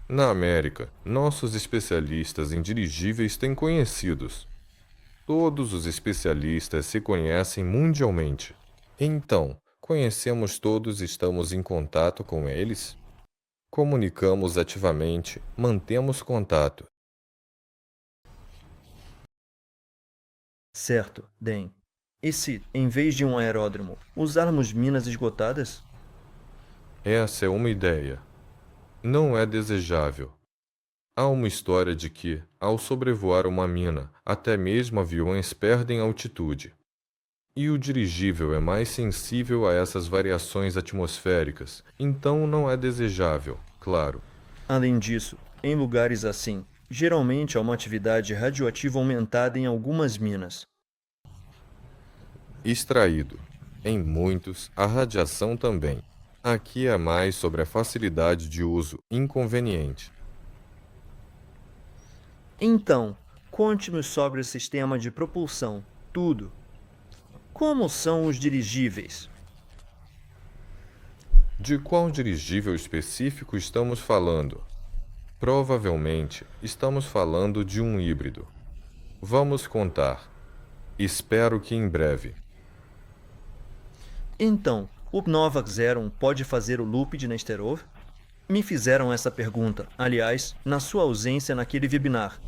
Na América, nossos especialistas em dirigíveis têm conhecidos. Todos os especialistas se conhecem mundialmente. Então, conhecemos todos e estamos em contato com eles? Comunicamos ativamente, mantemos contato. Certo, Den. E se, em vez de um aeródromo, usarmos minas esgotadas? Essa é uma ideia. Não é desejável. Há uma história de que, ao sobrevoar uma mina, até mesmo aviões perdem altitude. E o dirigível é mais sensível a essas variações atmosféricas, então não é desejável, claro. Além disso, em lugares assim, geralmente há uma atividade radioativa aumentada em algumas minas. Extraído. Em muitos, a radiação também. Aqui é mais sobre a facilidade de uso inconveniente. Então, conte-nos sobre o sistema de propulsão, tudo. Como são os dirigíveis? De qual dirigível específico estamos falando? Provavelmente, estamos falando de um híbrido. Vamos contar. Espero que em breve. Então, o Novak Zero pode fazer o loop de Nesterov? Me fizeram essa pergunta, aliás, na sua ausência naquele webinar.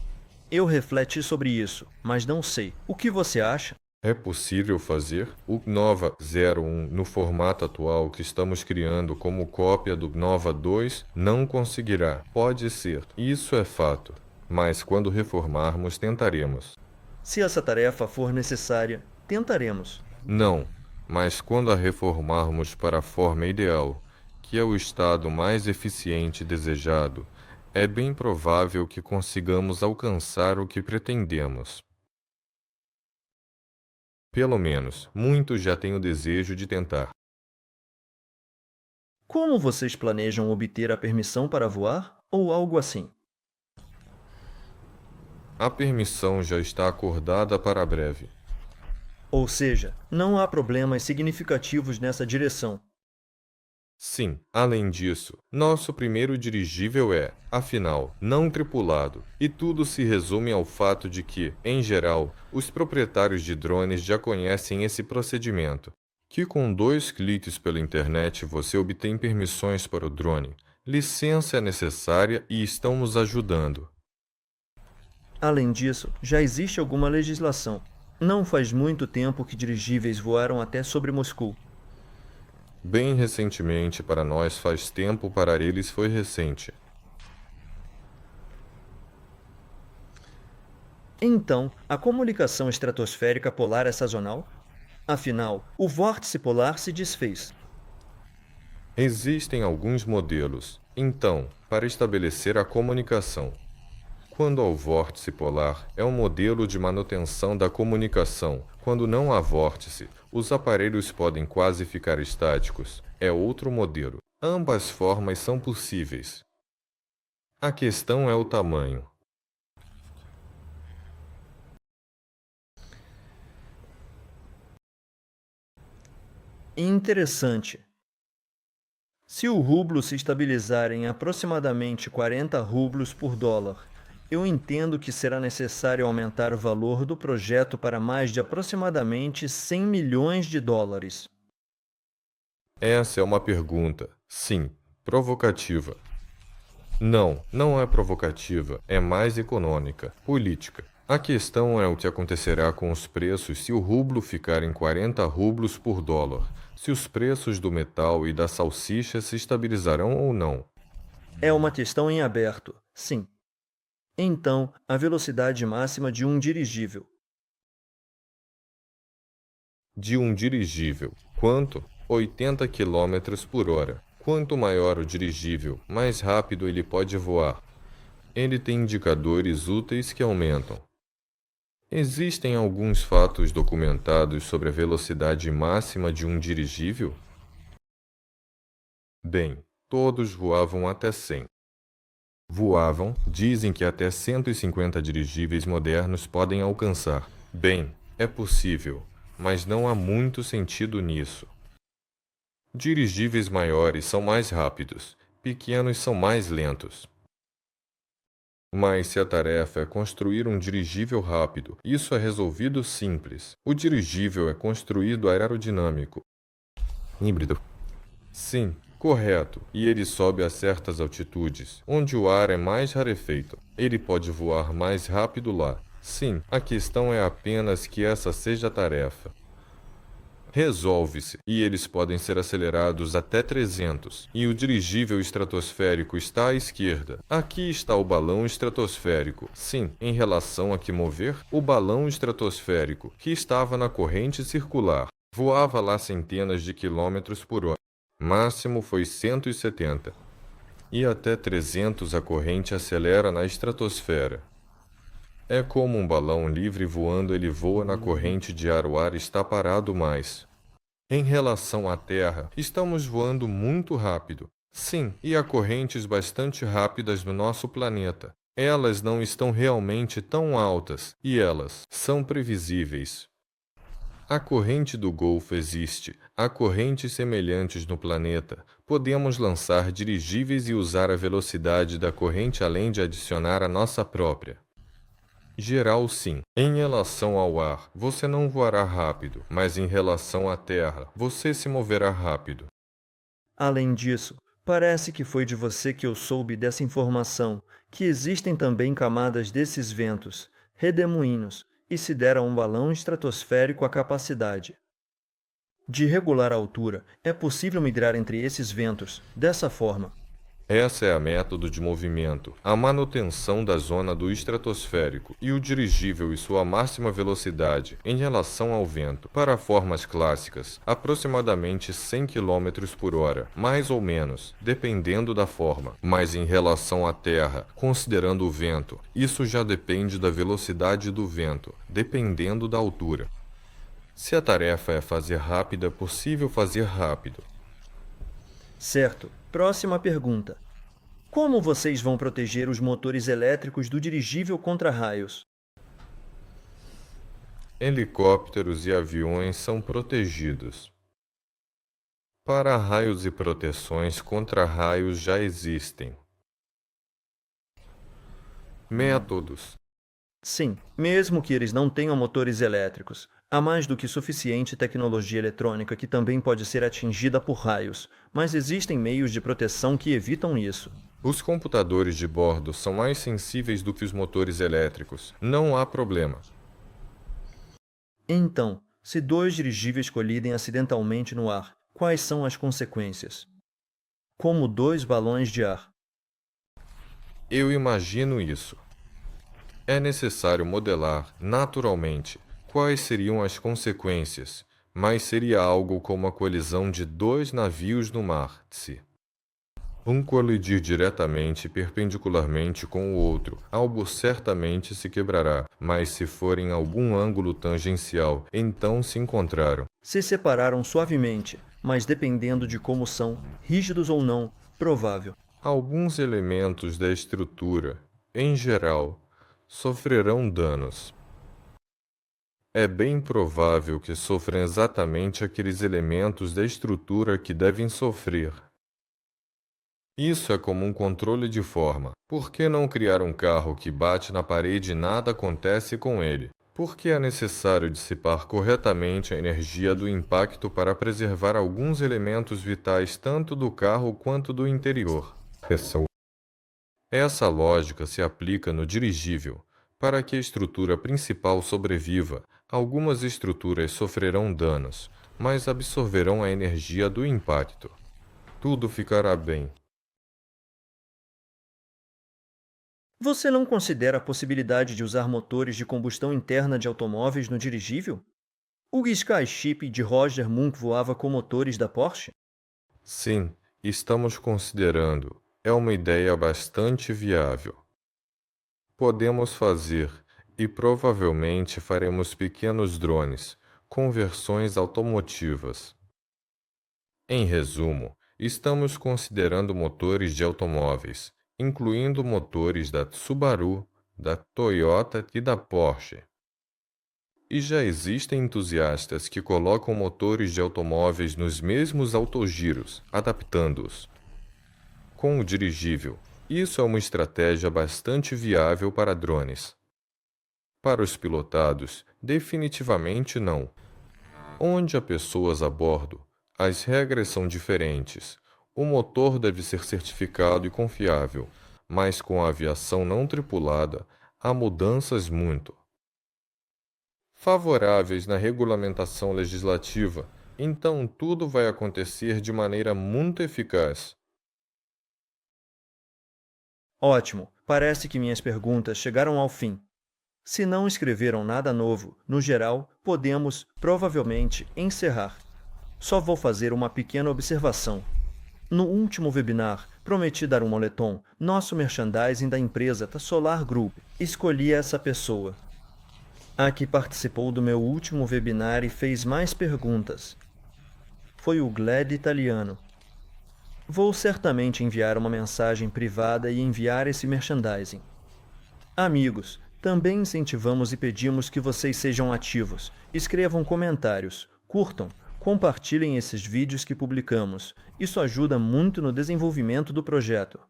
Eu refleti sobre isso, mas não sei. O que você acha? É possível fazer o Nova 01 no formato atual que estamos criando como cópia do Nova 2? Não conseguirá. Pode ser. Isso é fato. Mas quando reformarmos, tentaremos. Se essa tarefa for necessária, tentaremos. Não. Mas quando a reformarmos para a forma ideal, que é o estado mais eficiente desejado, é bem provável que consigamos alcançar o que pretendemos. Pelo menos, muitos já têm o desejo de tentar. Como vocês planejam obter a permissão para voar ou algo assim? A permissão já está acordada para breve. Ou seja, não há problemas significativos nessa direção. Sim, além disso, nosso primeiro dirigível é, afinal, não tripulado, e tudo se resume ao fato de que, em geral, os proprietários de drones já conhecem esse procedimento, que com 2 cliques pela internet você obtém permissões para o drone. Licença é necessária e estão nos ajudando. Além disso, já existe alguma legislação. Não faz muito tempo que dirigíveis voaram até sobre Moscou. Bem recentemente para nós faz tempo, para eles foi recente. Então, a comunicação estratosférica polar é sazonal? Afinal, o vórtice polar se desfez. Existem alguns modelos, então, para estabelecer a comunicação. Quando ao vórtice polar, é um modelo de manutenção da comunicação. Quando não há vórtice, os aparelhos podem quase ficar estáticos. É outro modelo. Ambas formas são possíveis. A questão é o tamanho. Interessante. Se o rublo se estabilizar em aproximadamente 40 rublos por dólar, eu entendo que será necessário aumentar o valor do projeto para mais de aproximadamente 100 milhões de dólares. Essa é uma pergunta, sim, provocativa. Não, não é provocativa, é mais econômica, política. A questão é o que acontecerá com os preços se o rublo ficar em 40 rublos por dólar, se os preços do metal e da salsicha se estabilizarão ou não. É uma questão em aberto, sim. Então, a velocidade máxima de um dirigível. De um dirigível, quanto? 80 km por hora. Quanto maior o dirigível, mais rápido ele pode voar. Ele tem indicadores úteis que aumentam. Existem alguns fatos documentados sobre a velocidade máxima de um dirigível? Bem, todos voavam até 100. Voavam, dizem que até 150 dirigíveis modernos podem alcançar. Bem, é possível, mas não há muito sentido nisso. Dirigíveis maiores são mais rápidos, pequenos são mais lentos. Mas se a tarefa é construir um dirigível rápido, isso é resolvido simples. O dirigível é construído aerodinâmico. Híbrido. Sim, correto. E ele sobe a certas altitudes, onde o ar é mais rarefeito. Ele pode voar mais rápido lá. Sim, a questão é apenas que essa seja a tarefa. resolve-se, e eles podem ser acelerados até 300. E o dirigível estratosférico está à esquerda. Aqui está o balão estratosférico. Sim, em relação a que mover, o balão estratosférico, que estava na corrente circular, voava lá centenas de quilômetros por hora. Máximo foi 170. E até 300 a corrente acelera na estratosfera. É como um balão livre voando, ele voa na corrente de ar, o ar está parado mais. Em relação à Terra, estamos voando muito rápido. Sim, e há correntes bastante rápidas no nosso planeta. Elas não estão realmente tão altas, e elas são previsíveis. A corrente do Golfo existe. Há correntes semelhantes no planeta. Podemos lançar dirigíveis e usar a velocidade da corrente além de adicionar a nossa própria. Geral, sim. Em relação ao ar, você não voará rápido, mas em relação à Terra, você se moverá rápido. Além disso, parece que foi de você que eu soube dessa informação, que existem também camadas desses ventos, redemoinhos, e se der a um balão estratosférico a capacidade de regular a altura, é possível migrar entre esses ventos, dessa forma. Essa é a método de movimento, a manutenção da zona do estratosférico e o dirigível e sua máxima velocidade em relação ao vento. Para formas clássicas, aproximadamente 100 km por hora, mais ou menos, dependendo da forma. Mas em relação à Terra, considerando o vento, isso já depende da velocidade do vento, dependendo da altura. Se a tarefa é fazer rápido, é possível fazer rápido. Certo. Próxima pergunta. Como vocês vão proteger os motores elétricos do dirigível contra raios? Helicópteros e aviões são protegidos. Para raios e proteções contra raios já existem. Métodos. Sim, mesmo que eles não tenham motores elétricos, há mais do que suficiente tecnologia eletrônica que também pode ser atingida por raios, mas existem meios de proteção que evitam isso. Os computadores de bordo são mais sensíveis do que os motores elétricos. Não há problema. Então, se dois dirigíveis colidem acidentalmente no ar, quais são as consequências? Como dois balões de ar. Eu imagino isso. É necessário modelar, naturalmente, quais seriam as consequências, mas seria algo como a colisão de dois navios no mar, um colidir diretamente perpendicularmente com o outro, algo certamente se quebrará, mas se for em algum ângulo tangencial, então se encontraram. Se separaram suavemente, mas dependendo de como são, rígidos ou não, provável. Alguns elementos da estrutura, em geral, sofrerão danos. É bem provável que sofram exatamente aqueles elementos da estrutura que devem sofrer. Isso é como um controle de forma. Por que não criar um carro que bate na parede e nada acontece com ele? Porque é necessário dissipar corretamente a energia do impacto para preservar alguns elementos vitais tanto do carro quanto do interior. Essa lógica se aplica no dirigível. Para que a estrutura principal sobreviva, algumas estruturas sofrerão danos, mas absorverão a energia do impacto. Tudo ficará bem. Você não considera a possibilidade de usar motores de combustão interna de automóveis no dirigível? O Skyship de Roger Munk voava com motores da Porsche? Sim, estamos considerando. É uma ideia bastante viável. Podemos fazer, e provavelmente faremos pequenos drones, com versões automotivas. Em resumo, estamos considerando motores de automóveis, incluindo motores da Subaru, da Toyota e da Porsche. E já existem entusiastas que colocam motores de automóveis nos mesmos autogiros, adaptando-os. Com o dirigível, isso é uma estratégia bastante viável para drones. Para os pilotados, definitivamente não. Onde há pessoas a bordo, as regras são diferentes. O motor deve ser certificado e confiável, mas com a aviação não tripulada, há mudanças muito favoráveis na regulamentação legislativa, Então tudo vai acontecer de maneira muito eficaz. Ótimo, parece que minhas perguntas chegaram ao fim. Se não escreveram nada novo, no geral, podemos, provavelmente, encerrar. Só vou fazer uma pequena observação. No último webinar, prometi dar um moletom. Nosso merchandising da empresa da Solar Group. Escolhi essa pessoa. A que participou do meu último webinar e fez mais perguntas. Foi o Gled italiano. Vou certamente enviar uma mensagem privada e enviar esse merchandising. Amigos, também incentivamos e pedimos que vocês sejam ativos, escrevam comentários, curtam, compartilhem esses vídeos que publicamos. Isso ajuda muito no desenvolvimento do projeto.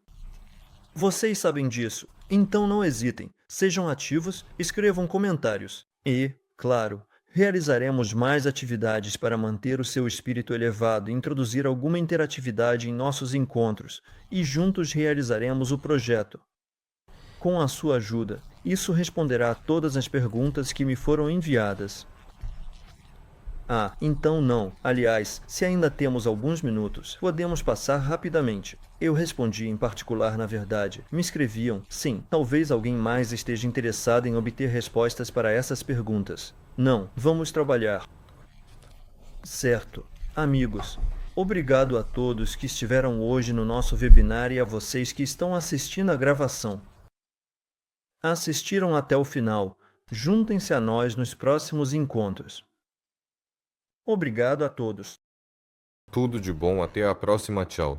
Vocês sabem disso, então não hesitem, sejam ativos, escrevam comentários. E, claro, realizaremos mais atividades para manter o seu espírito elevado e introduzir alguma interatividade em nossos encontros, e juntos realizaremos o projeto. Com a sua ajuda, isso responderá a todas as perguntas que me foram enviadas. Ah, então não. Aliás, se ainda temos alguns minutos, podemos passar rapidamente. Eu respondi em particular, na verdade. Me escreviam, sim, talvez alguém mais esteja interessado em obter respostas para essas perguntas. Não, vamos trabalhar. Certo. Amigos, obrigado a todos que estiveram hoje no nosso webinar e a vocês que estão assistindo a gravação. Assistiram até o final. Juntem-se a nós nos próximos encontros. Obrigado a todos. Tudo de bom, até a próxima, tchau.